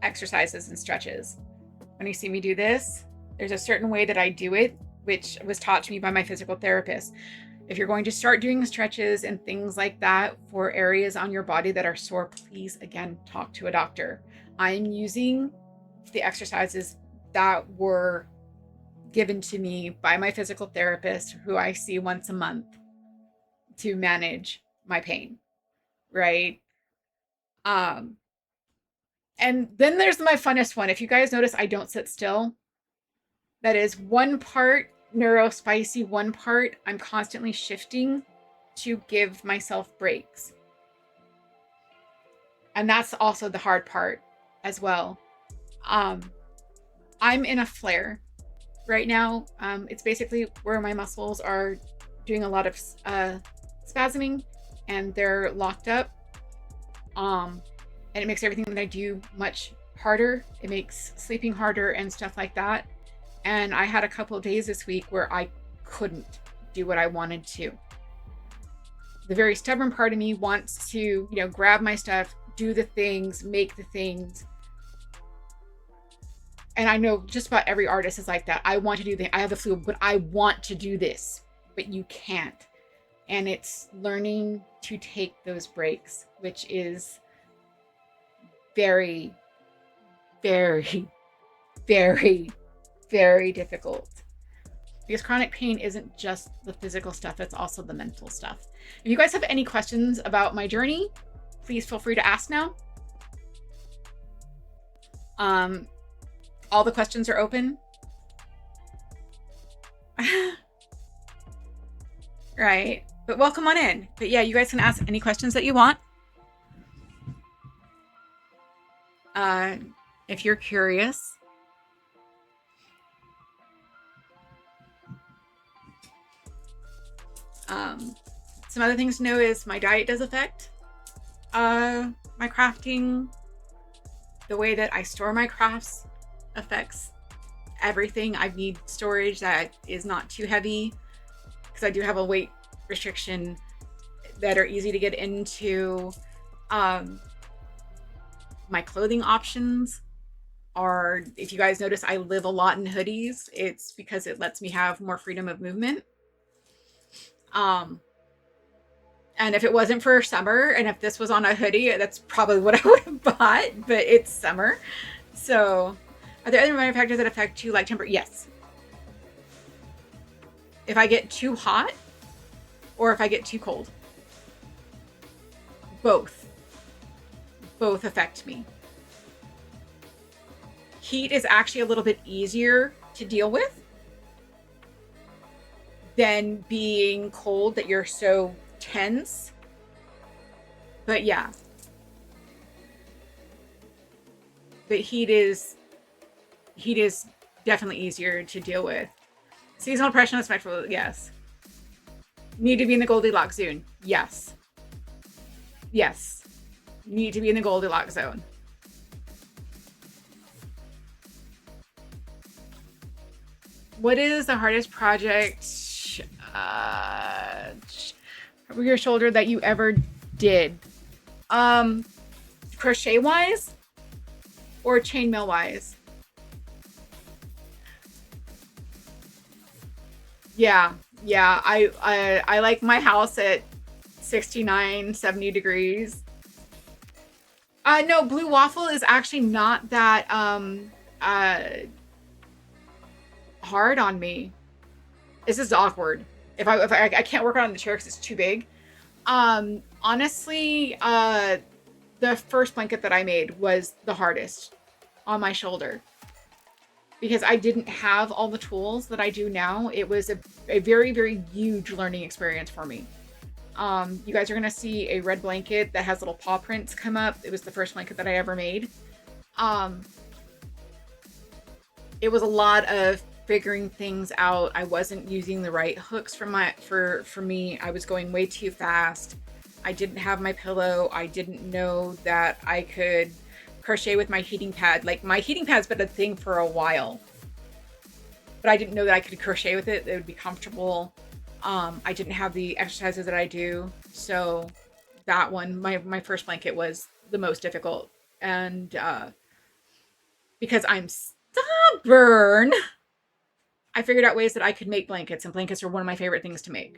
Speaker 2: exercises and stretches. When you see me do this, there's a certain way that I do it, which was taught to me by my physical therapist. If you're going to start doing stretches and things like that for areas on your body that are sore, please, again, talk to a doctor. I'm using the exercises that were given to me by my physical therapist, who I see once a month, to manage my pain, right? And then there's my funnest one. If you guys notice, I don't sit still. That is one part neurospicy, one part I'm constantly shifting to give myself breaks. And that's also the hard part as well. I'm in a flare right now. It's basically where my muscles are doing a lot of spasming and they're locked up. And it makes everything that I do much harder. It makes sleeping harder and stuff like that. And I had a couple of days this week where I couldn't do what I wanted to. The very stubborn part of me wants to, grab my stuff, do the things, make the things. And I know just about every artist is like that. I want to do I have the flu, but I want to do this. but you can't. And it's learning to take those breaks, which is very, very, very, very difficult. Because chronic pain isn't just the physical stuff, it's also the mental stuff. If you guys have any questions about my journey, please feel free to ask now. All the questions are open. Right. But welcome on in. But yeah, you guys can ask any questions that you want. If you're curious. Some other things to know is my diet does affect my crafting. The way that I store my crafts affects everything. I need storage that is not too heavy because I do have a weight restriction that are easy to get into. My clothing options are, if you guys notice, I live a lot in hoodies. It's because it lets me have more freedom of movement. And if it wasn't for summer, and if this was on a hoodie, that's probably what I would have bought, but it's summer. So are there other factors that affect you, like temperature? Yes. If I get too hot or if I get too cold. Both affect me. Heat is actually a little bit easier to deal with than being cold that you're so tense. But yeah. But heat is definitely easier to deal with. Seasonal depression is spectral, yes. Need to be in the Goldilocks zone. Yes. Yes. Need to be in the Goldilocks zone. What is the hardest project over your shoulder that you ever did? Crochet wise or chainmail wise? Yeah. I like my house at 69, 70 degrees. No, blue waffle is actually not that hard on me. This is awkward. If I can't work on the chair because it's too big. Honestly, the first blanket that I made was the hardest on my shoulder because I didn't have all the tools that I do now. It was a very, very huge learning experience for me. You guys are gonna see a red blanket that has little paw prints come up. It was the first blanket that I ever made. It was a lot of figuring things out. I wasn't using the right hooks for me. I was going way too fast. I didn't have my pillow. I didn't know that I could crochet with my heating pad. Like, my heating pad's been a thing for a while, but I didn't know that I could crochet with it. It would be comfortable. I didn't have the exercises that I do. So that one, my first blanket was the most difficult. And because I'm stubborn, I figured out ways that I could make blankets, and blankets are one of my favorite things to make.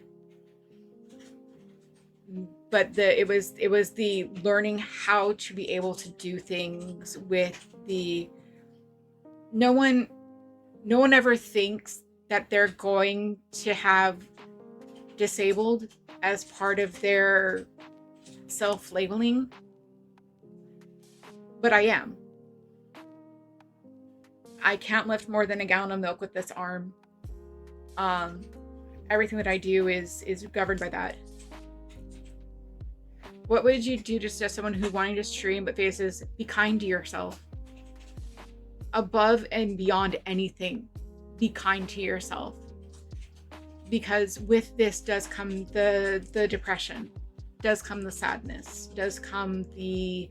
Speaker 2: But it was the learning how to be able to do things with the no one ever thinks that they're going to have disabled as part of their self-labeling, but I am. I can't lift more than a gallon of milk with this arm. Everything that I do is governed by that. What would you do to suggest someone who wanting to stream but faces, be kind to yourself? Above and beyond anything, be kind to yourself. Because with this does come the depression, does come the sadness, does come the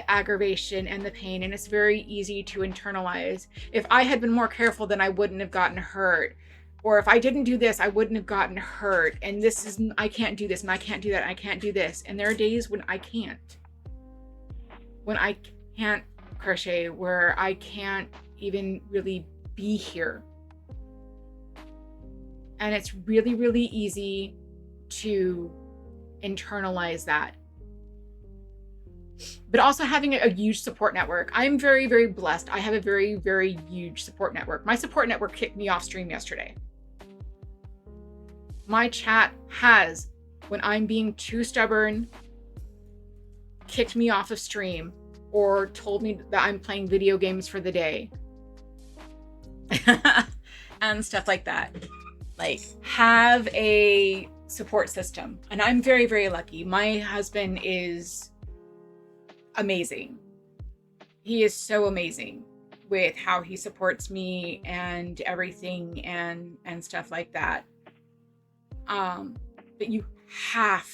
Speaker 2: aggravation and the pain, and it's very easy to internalize. If I had been more careful, then I wouldn't have gotten hurt. Or if I didn't do this, I wouldn't have gotten hurt. And this is, I can't do this, and I can't do that, and I can't do this. And there are days when I can't. When I can't crochet, where I can't even really be here. And it's really, really easy to internalize that. But also having a huge support network. I'm very, very blessed. I have a very, very huge support network. My support network kicked me off stream yesterday. My chat has, when I'm being too stubborn, kicked me off of stream or told me that I'm playing video games for the day. And stuff like that. Like, have a support system. And I'm very, very lucky. My husband is amazing. He is so amazing with how he supports me and everything and stuff like that. But you have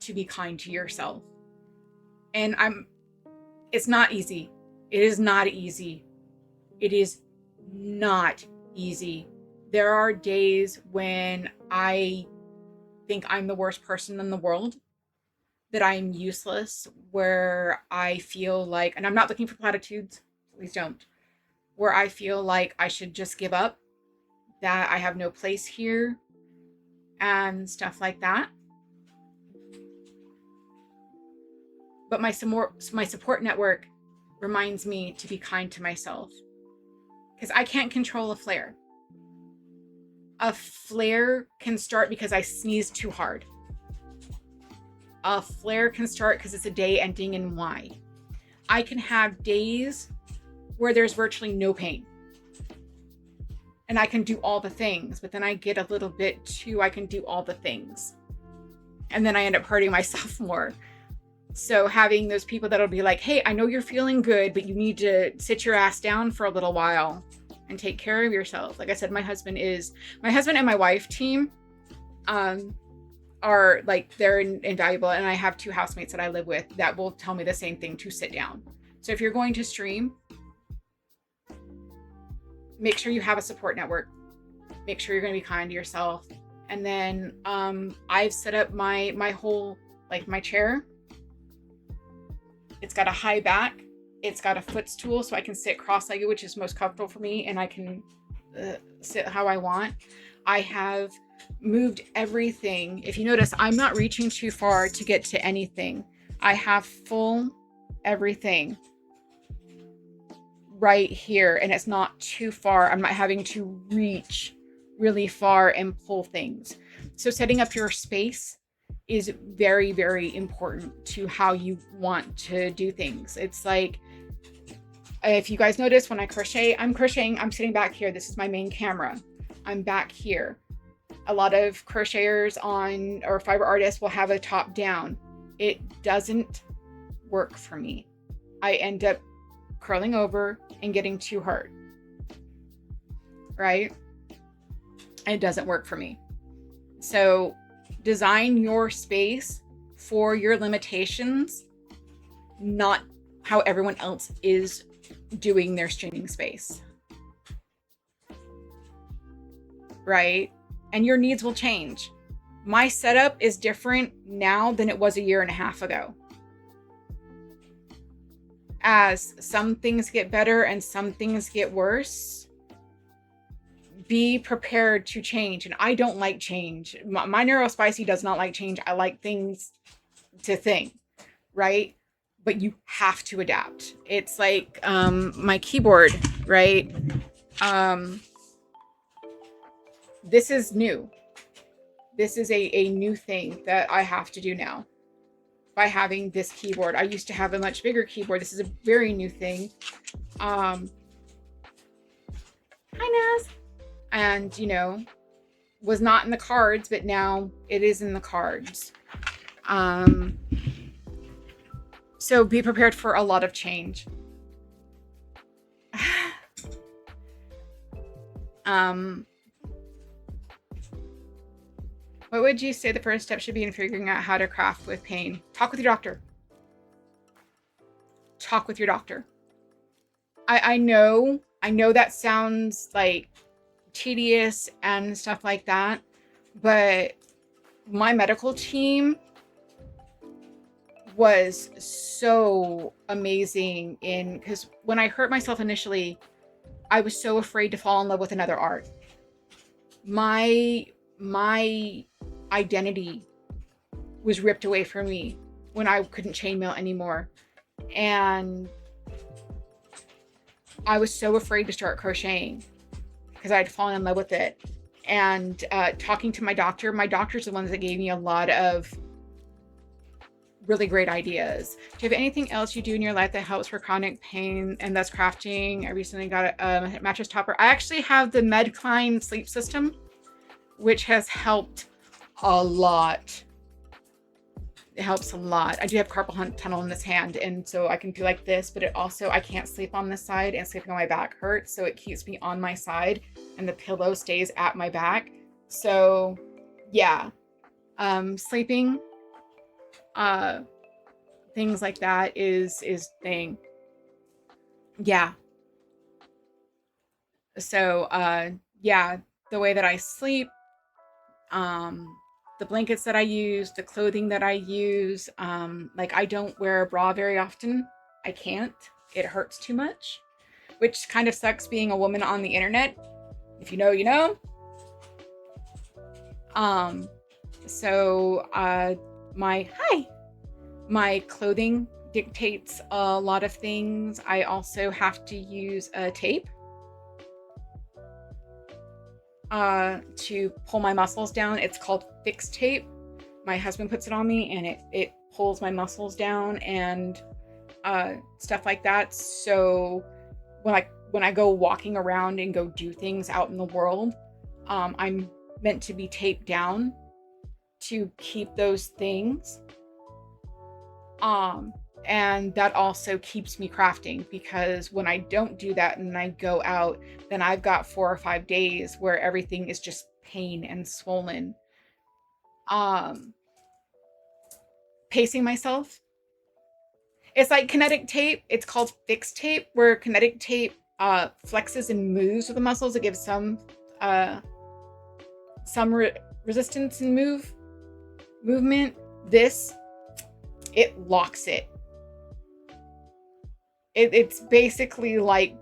Speaker 2: to be kind to yourself. And it's not easy. It is not easy. It is not easy. There are days when I think I'm the worst person in the world, that I'm useless, where I feel like, and I'm not looking for platitudes, please don't, where I feel like I should just give up, that I have no place here, and stuff like that. But my support network reminds me to be kind to myself, because I can't control a flare. A flare can start because I sneezed too hard. A flare can start because it's a day ending in Y. I can have days where there's virtually no pain. And I can do all the things, but then I get a little bit too, I can do all the things. And then I end up hurting myself more. So having those people that'll be like, hey, I know you're feeling good, but you need to sit your ass down for a little while and take care of yourself. Like I said, my husband and my wife team, are like, they're invaluable. And I have 2 housemates that I live with that will tell me the same thing, to sit down. So if you're going to stream, make sure you have a support network. Make sure you're going to be kind to yourself. And then I've set up my whole, like, my chair. It's got a high back. It's got a footstool so I can sit cross-legged, which is most comfortable for me, and I can sit how I want. I have moved everything. If you notice, I'm not reaching too far to get to anything. I have full everything right here, and it's not too far. I'm not having to reach really far and pull things. So setting up your space is very, very important to how you want to do things. It's like, if you guys notice, when I crochet, I'm sitting back here. This is my main camera. I'm back here. A lot of crocheters or fiber artists will have a top down. It doesn't work for me. I end up curling over and getting too hurt. Right? It doesn't work for me. So design your space for your limitations, not how everyone else is doing their streaming space. Right? And your needs will change. My setup is different now than it was a year and a half ago. As some things get better and some things get worse, be prepared to change. And I don't like change. My neurospicy does not like change. I like things to think, right? But you have to adapt. It's like my keyboard, right? This is new. This is a new thing that I have to do now by having this keyboard. I used to have a much bigger keyboard. This is a very new thing. Hi, Naz. And, was not in the cards, but now it is in the cards. So be prepared for a lot of change. What would you say the first step should be in figuring out how to craft with pain? Talk with your doctor. Talk with your doctor. I know that sounds like tedious and stuff like that, but my medical team was so amazing because when I hurt myself initially, I was so afraid to fall in love with another art. My my identity was ripped away from me when I couldn't chainmail anymore. And I was so afraid to start crocheting because I'd fallen in love with it. And talking to my doctor's the ones that gave me a lot of really great ideas. Do you have anything else you do in your life that helps for chronic pain and thus crafting? I recently got a mattress topper. I actually have the Medcline sleep system, which has helped a lot. It helps a lot. I do have carpal tunnel in this hand, and so I can do like this, but it also, I can't sleep on this side, and sleeping on my back hurts, so it keeps me on my side and the pillow stays at my back. So yeah, sleeping, things like that is thing. Yeah. So yeah, the way that I sleep, the blankets that I use, the clothing that I use, like I don't wear a bra very often. I can't. It hurts too much, which kind of sucks being a woman on the internet. If you know, you know. So my clothing dictates a lot of things. I also have to use a tape to pull my muscles down. It's called fixed tape. My husband puts it on me, and it pulls my muscles down and stuff like that. So when I go walking around and go do things out in the world, I'm meant to be taped down to keep those things. And that also keeps me crafting, because when I don't do that and I go out, then I've got 4 or 5 days where everything is just pain and swollen. Pacing myself. It's like kinetic tape. It's called fixed tape, where kinetic tape flexes and moves with the muscles. It gives some resistance and movement. This, it locks it. It's basically like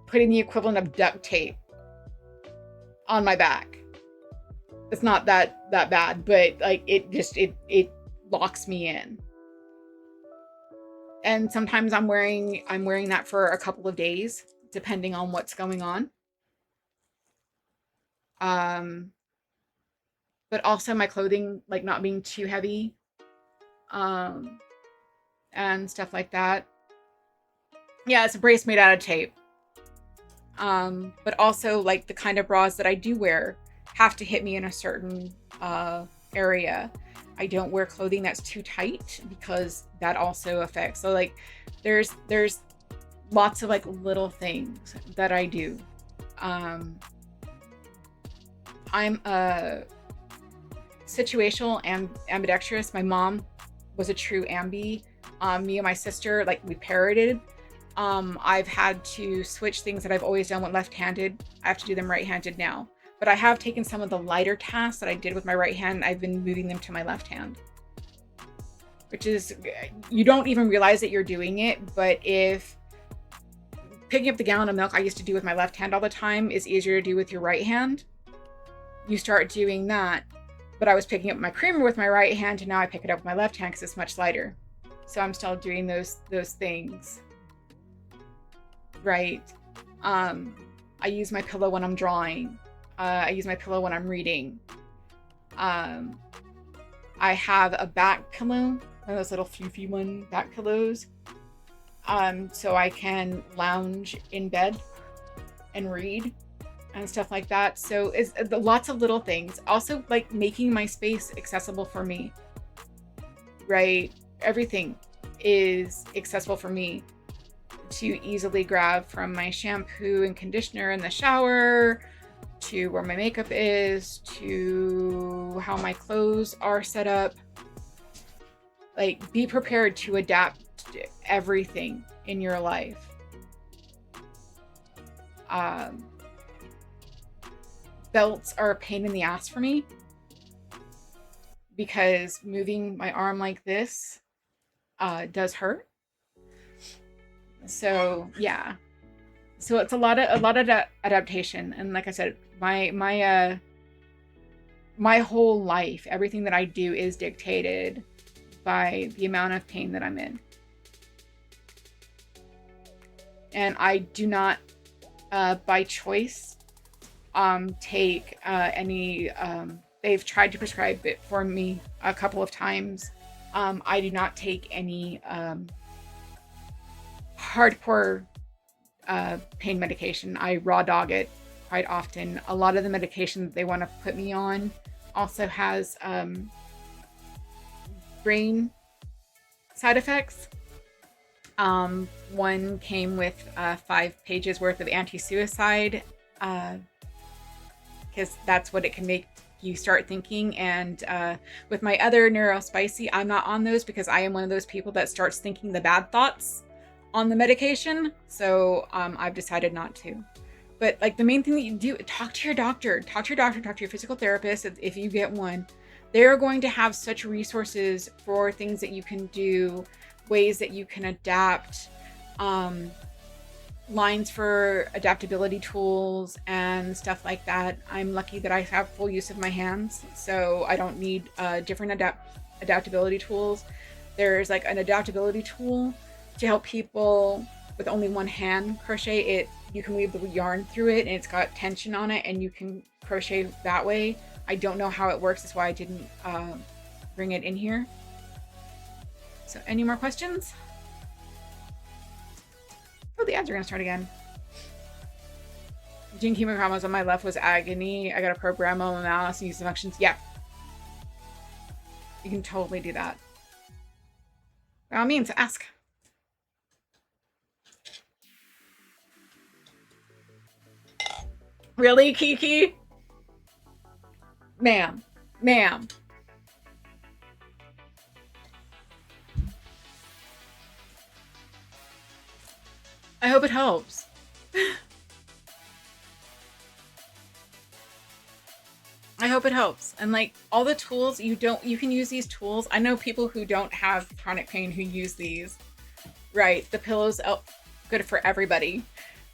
Speaker 2: putting the equivalent of duct tape on my back. It's not that bad, but like it locks me in. And sometimes I'm wearing that for a couple of days, depending on what's going on. But also my clothing, like not being too heavy, and stuff like that. Yeah, it's a brace made out of tape. But also like the kind of bras that I do wear have to hit me in a certain area. I don't wear clothing that's too tight, because that also affects. So like there's lots of like little things that I do. I'm a situational and ambidextrous. My mom was a true ambi. Me and my sister, like, we parroted. I've had to switch things that I've always done with left-handed. I have to do them right-handed now. But I have taken some of the lighter tasks that I did with my right hand. I've been moving them to my left hand. Which is, you don't even realize that you're doing it. But if picking up the gallon of milk I used to do with my left hand all the time is easier to do with your right hand, you start doing that. But I was picking up my creamer with my right hand, and now I pick it up with my left hand because it's much lighter. So I'm still doing those things. Right. I use my pillow when I'm drawing. I use my pillow when I'm reading. I have a back pillow, one of those little floofy one back pillows. So I can lounge in bed and read and stuff like that. So it's lots of little things. Also, like, making my space accessible for me. Right? Everything is accessible for me to easily grab, from my shampoo and conditioner in the shower, to where my makeup is, to how my clothes are set up. Like, be prepared to adapt to everything in your life. Belts are a pain in the ass for me, because moving my arm like this does hurt. So yeah, so it's a lot of adaptation. And like I said, my my whole life, everything that I do is dictated by the amount of pain that I'm in. And I do not, by choice, take any, they've tried to prescribe it for me a couple of times. I do not take any hardcore pain medication. I raw dog it quite often. A lot of the medication that they want to put me on also has brain side effects. One came with 5 pages worth of anti-suicide, because that's what it can make you start thinking. And with my other neurospicy, I'm not on those because I am one of those people that starts thinking the bad thoughts on the medication. So I've decided not to. But like the main thing that you do, talk to your doctor, talk to your physical therapist if you get one. They're going to have such resources for things that you can do, ways that you can adapt, lines for adaptability tools and stuff like that. I'm lucky that I have full use of my hands, so I don't need different adaptability tools. There's like an adaptability tool to help people with only one hand crochet it. You can weave the yarn through it and it's got tension on it and you can crochet that way. I don't know how it works. That's why I didn't bring it in here. So any more questions? Oh, the ads are gonna start again. Doing keyboard combos on my left was agony. I got to program on my mouse and use the functions. Yeah. You can totally do that. By all means, ask. Really, Kiki? Ma'am. Ma'am. I hope it helps. I hope it helps. And like all the tools, you can use these tools. I know people who don't have chronic pain who use these. Right. The pillows, good for everybody.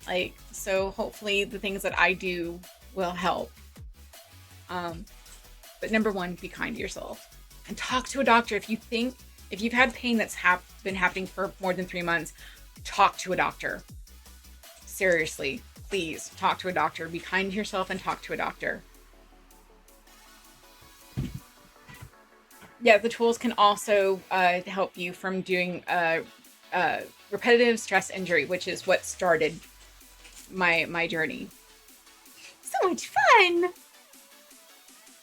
Speaker 2: Like, so hopefully the things that I do will help. But number one, be kind to yourself and talk to a doctor. If you've had pain that's been happening for more than 3 months, talk to a doctor. Seriously, please talk to a doctor. Be kind to yourself and talk to a doctor. Yeah, the tools can also help you from doing repetitive stress injury, which is what started my journey. So much fun!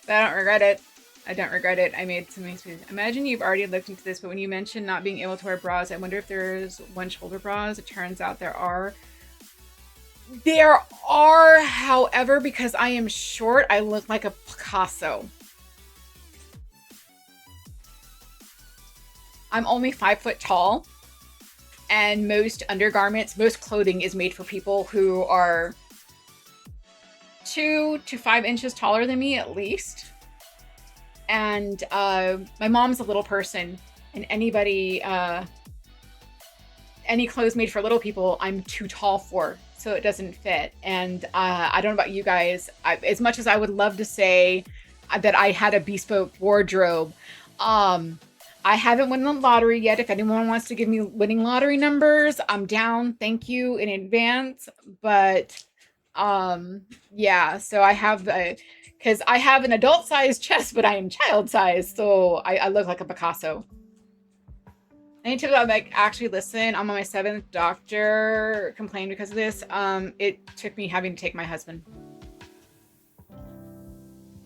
Speaker 2: But I don't regret it. I don't regret it. I made some mistakes. Imagine you've already looked into this, but when you mentioned not being able to wear bras, I wonder if there's one shoulder bras. It turns out there are. There are, however, because I am short, I look like a Picasso. I'm only 5 foot tall, and most undergarments, most clothing is made for people who are 2 to 5 inches taller than me at least. And my mom's a little person, and anybody, any clothes made for little people, I'm too tall for, so it doesn't fit. And I don't know about you guys, as much as I would love to say that I had a bespoke wardrobe, I haven't won the lottery yet. If anyone wants to give me winning lottery numbers, I'm down. Thank you in advance. But yeah, so I have because I have an adult sized chest, but I am child sized, so I look like a Picasso. Any tips about like actually listen? I'm on my 7th doctor complained because of this. It took me having to take my husband.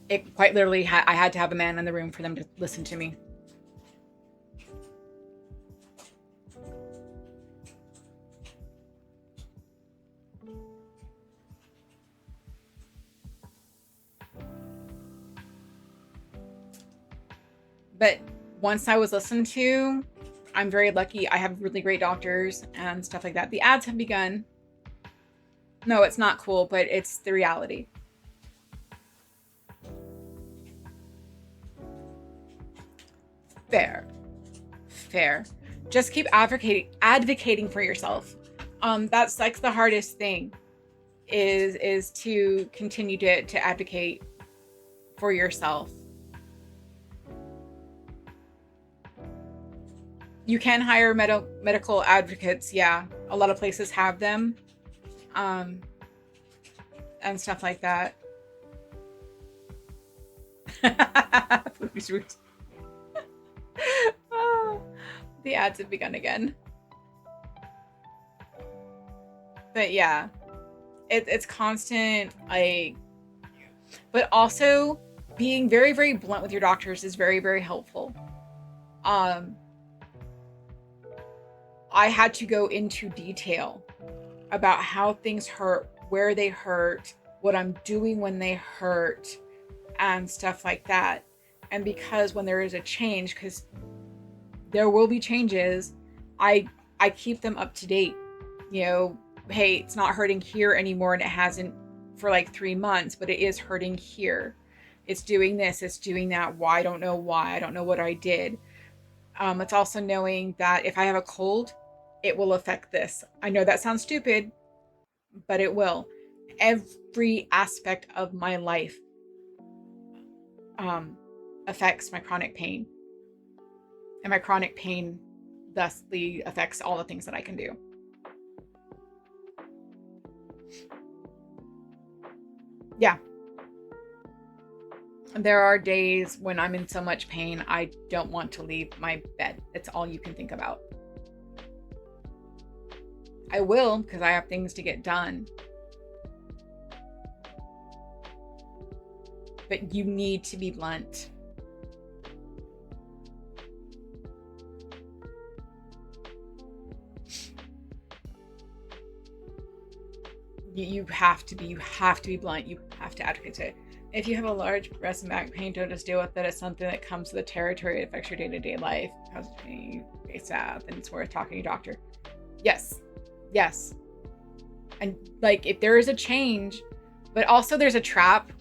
Speaker 2: It quite literally I had to have a man in the room for them to listen to me. But once I was listened to, I'm very lucky. I have really great doctors and stuff like that. The ads have begun. No, it's not cool, but it's the reality. Fair. Fair. Just keep advocating for yourself. That's like the hardest thing is to continue to advocate for yourself. You can hire medical advocates. Yeah, a lot of places have them, and stuff like that. Oh, the ads have begun again. But yeah, it's constant, like, but also being very, very blunt with your doctors is very, very helpful. I had to go into detail about how things hurt, where they hurt, what I'm doing when they hurt, and stuff like that. And because when there is a change, because there will be changes, I keep them up to date. You know, hey, it's not hurting here anymore, and it hasn't for like 3 months, but it is hurting here. It's doing this, it's doing that. Why? I don't know why. I don't know what I did. It's also knowing that if I have a cold, it will affect this. I know that sounds stupid, but it will. Every aspect of my life affects my chronic pain. And my chronic pain thusly affects all the things that I can do. Yeah. There are days when I'm in so much pain, I don't want to leave my bed. It's all you can think about. I will, because I have things to get done. But you need to be blunt. You have to be blunt. You have to advocate it. If you have a large breast and back pain, don't just deal with it as something that comes to the territory. It affects your day-to-day life. Causes pain, it's sad, then it's worth talking to your doctor. Yes. Yes. And like, if there is a change, but also there's a trap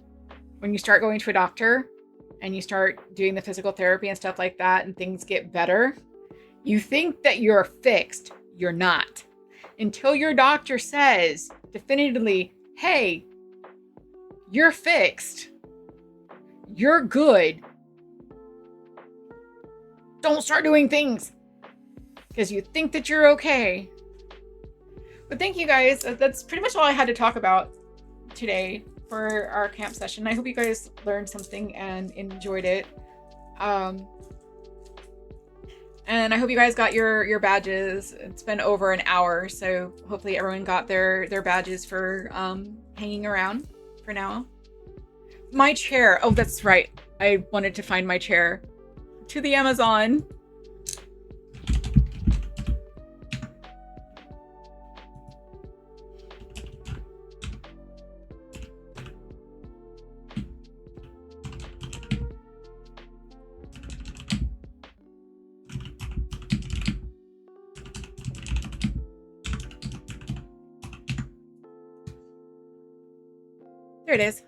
Speaker 2: when you start going to a doctor and you start doing the physical therapy and stuff like that, and things get better, you think that you're fixed. You're not. Until your doctor says definitively, hey, you're fixed. You're good. Don't start doing things because you think that you're okay. But thank you guys. That's pretty much all I had to talk about today for our camp session. I hope you guys learned something and enjoyed it. And I hope you guys got your badges. It's been over an hour, so hopefully everyone got their badges for hanging around for now. My chair. Oh, that's right. I wanted to find my chair. To the Amazon. There it is.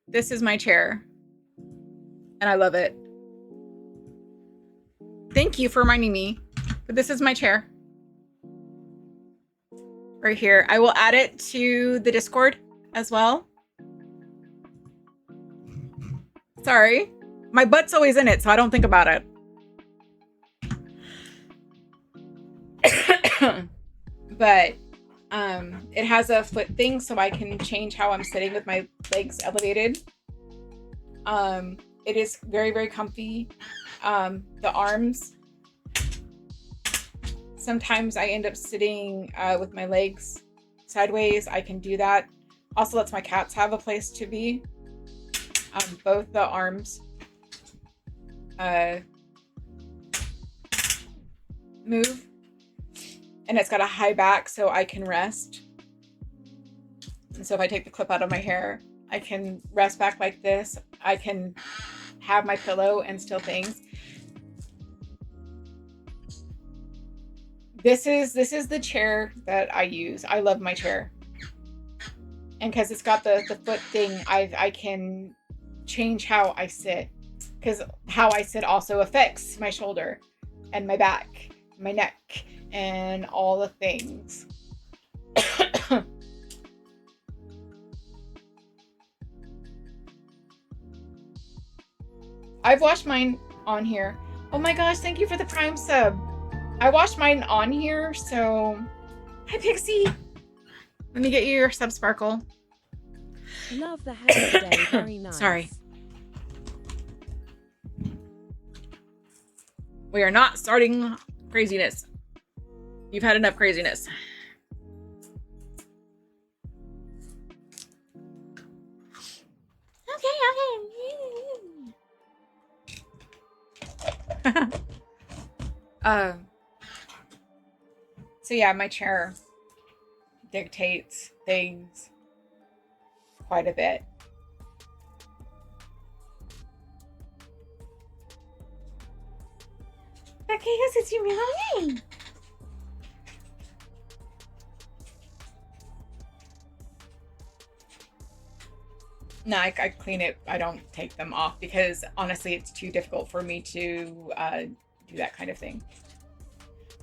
Speaker 2: This is my chair. And I love it. Thank you for reminding me. But this is my chair. Right here. I will add it to the Discord as well. Sorry. My butt's always in it, so I don't think about it. But it has a foot thing, so I can change how I'm sitting with my legs elevated. It is very, very comfy. The arms, sometimes I end up sitting with my legs sideways. I can do that. Also lets my cats have a place to be. Both the arms move. And it's got a high back, so I can rest. And so if I take the clip out of my hair, I can rest back like this. I can have my pillow and still things. This is the chair that I use. I love my chair. And because it's got the foot thing, I can change how I sit. Because how I sit also affects my shoulder and my back. my neck, and all the things. I've washed mine on here. Oh my gosh, thank you for the Prime sub. I washed mine on here, so... Hi, Pixie! Let me get you your sub sparkle.
Speaker 1: Love the hair today, very nice.
Speaker 2: Sorry. We are not starting craziness. You've had enough craziness. Okay. So yeah, my chair dictates things quite a bit. Okay, yes, it's you, Melanie. No, I clean it. I don't take them off because honestly, it's too difficult for me to do that kind of thing.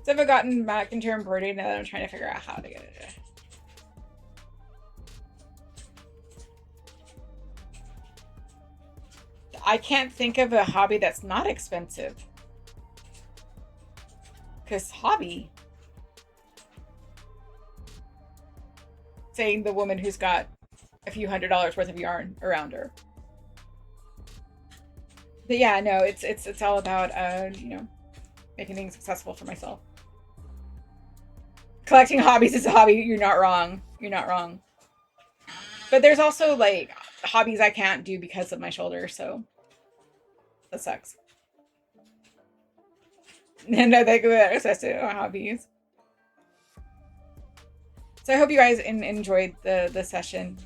Speaker 2: So I've gotten back into embroidery now that I'm trying to figure out how to get it. I can't think of a hobby that's not expensive. Because hobby, saying the woman who's got a few $100s worth of yarn around her. But yeah, no, it's all about you know, making things successful for myself. Collecting hobbies is a hobby. You're not wrong. You're not wrong. But there's also like hobbies I can't do because of my shoulder, so that sucks. And I think about access to hobbies. So I hope you guys enjoyed the session.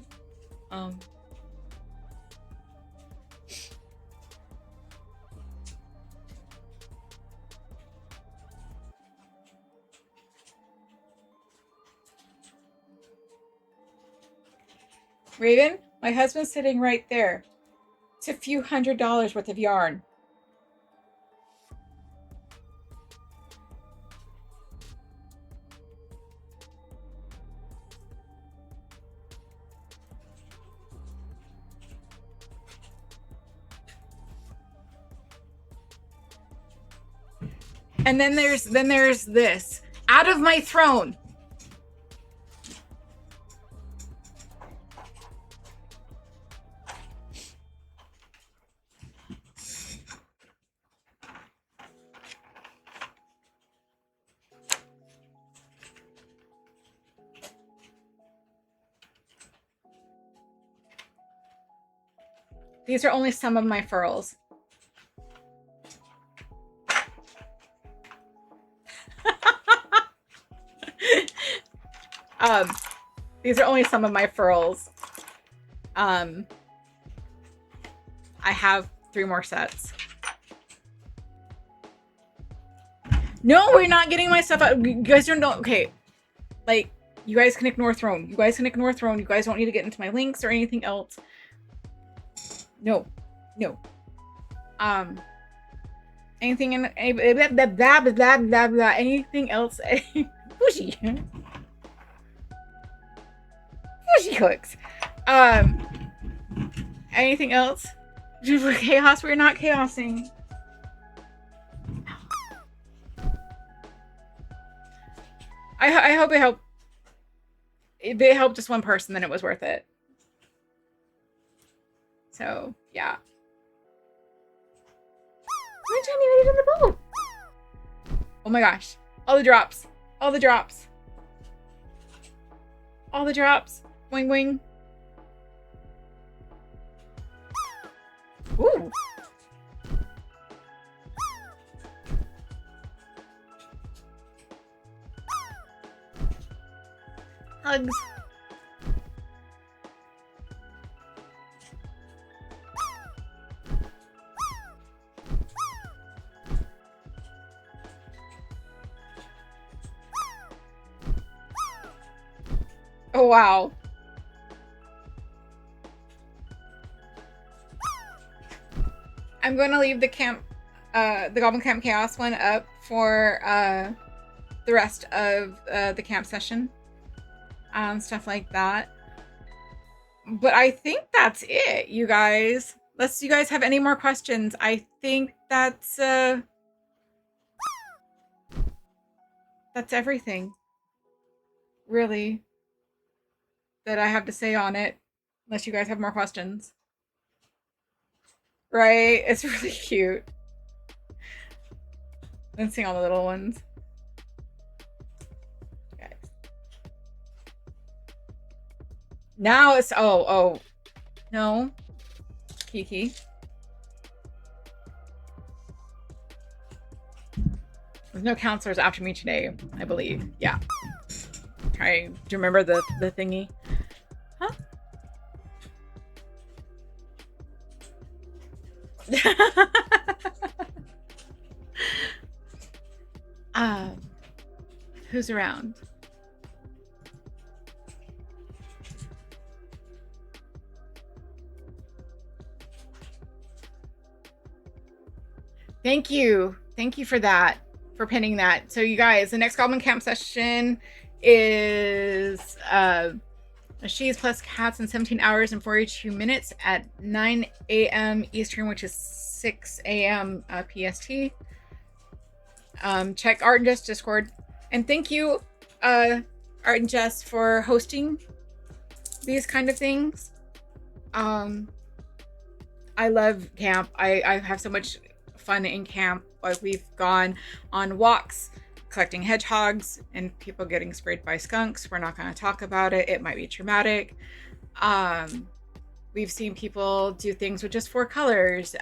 Speaker 2: Raven, my husband's sitting right there. It's a few $100s worth of yarn. And then there's this. Out of my throne. These are only some of my furls. These are only some of my furls. I have 3 more sets. No, we're not getting my stuff out. You guys don't know. Okay. Like, you guys can ignore Throne. You guys can ignore Throne. You guys don't need to get into my links or anything else. No. No. Anything in blah, blah, blah, blah, blah, blah, anything else? Bushy. Bushy hooks. Anything else? Chaos? We're not chaosing. I hope it helped. If it helped just one person, then it was worth it. So, yeah. When Johnny made it in the boat. Oh my gosh. All the drops. All the drops. All the drops. Wing wing. Ooh. Hugs. Oh, wow. I'm going to leave the camp, the Goblin Camp Chaos one up for, the rest of the camp session. Stuff like that. But I think that's it, you guys. Unless you guys have any more questions, I think that's everything, really, that I have to say on it. Unless you guys have more questions. Right? It's really cute. Let's see all the little ones. Guys. Now it's oh no. Kiki. There's no counselors after me today, I believe. Yeah. Try. Do you remember the thingy? Huh? Who's around? Thank you. Thank you for that, for pinning that. So you guys, the next Goblin Camp session is she's plus cats in 17 hours and 42 minutes at 9 a.m. Eastern, which is 6 a.m. PST. Check Art and Jess Discord. And thank you, Art and Jess, for hosting these kind of things. I love camp. I have so much fun in camp. Like, we've gone on walks collecting hedgehogs and people getting sprayed by skunks. We're not going to talk about it. It might be traumatic. We've seen people do things with just 4 colors.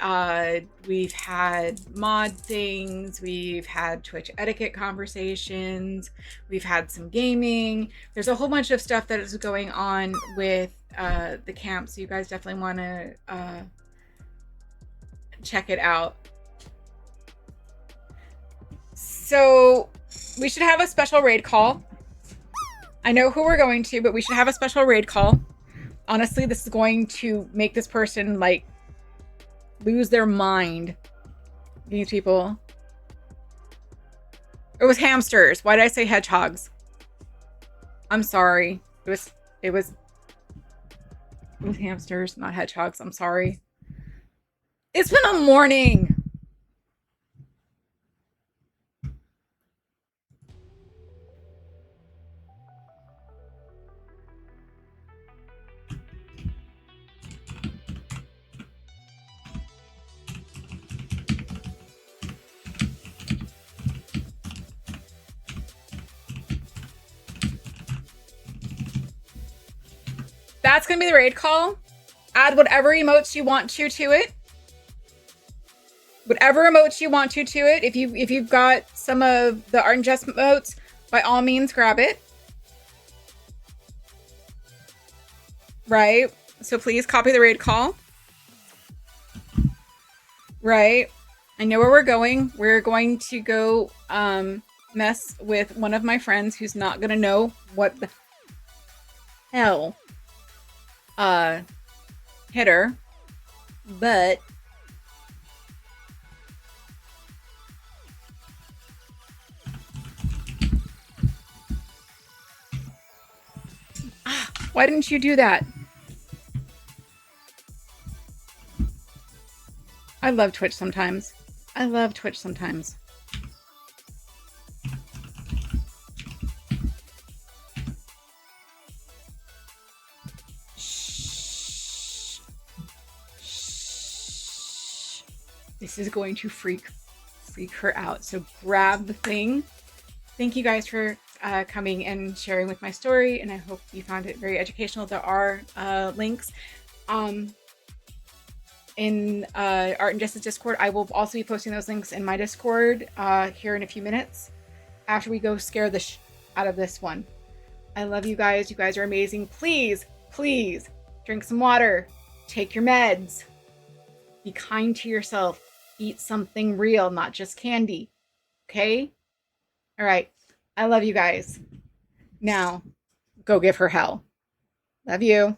Speaker 2: We've had mod things. We've had Twitch etiquette conversations. We've had some gaming. There's a whole bunch of stuff that is going on with the camp. So you guys definitely want to check it out. So we should have a special raid call. I know who we're going to, but we should have a special raid call. Honestly, this is going to make this person, like, lose their mind. These people. It was hamsters. Why did I say hedgehogs? I'm sorry. It was hamsters, not hedgehogs. I'm sorry. It's been a morning. That's going to be the raid call. Add whatever emotes you want to it. Whatever emotes you want to it. If you've got some of the Art and Jess emotes, by all means, grab it. Right? So please copy the raid call. Right? I know where we're going. We're going to go mess with one of my friends who's not going to know what the hell hit her, but why didn't you do that? I love Twitch sometimes. I love Twitch sometimes. This is going to freak her out. So grab the thing. Thank you guys for coming and sharing with my story, and I hope you found it very educational. There are links in Art and Jess's Discord. I will also be posting those links in my Discord here in a few minutes after we go scare the out of this one. I love you guys. You guys are amazing. Please, please drink some water. Take your meds. Be kind to yourself. Eat something real, not just candy. Okay? All right. I love you guys. Now, go give her hell. Love you.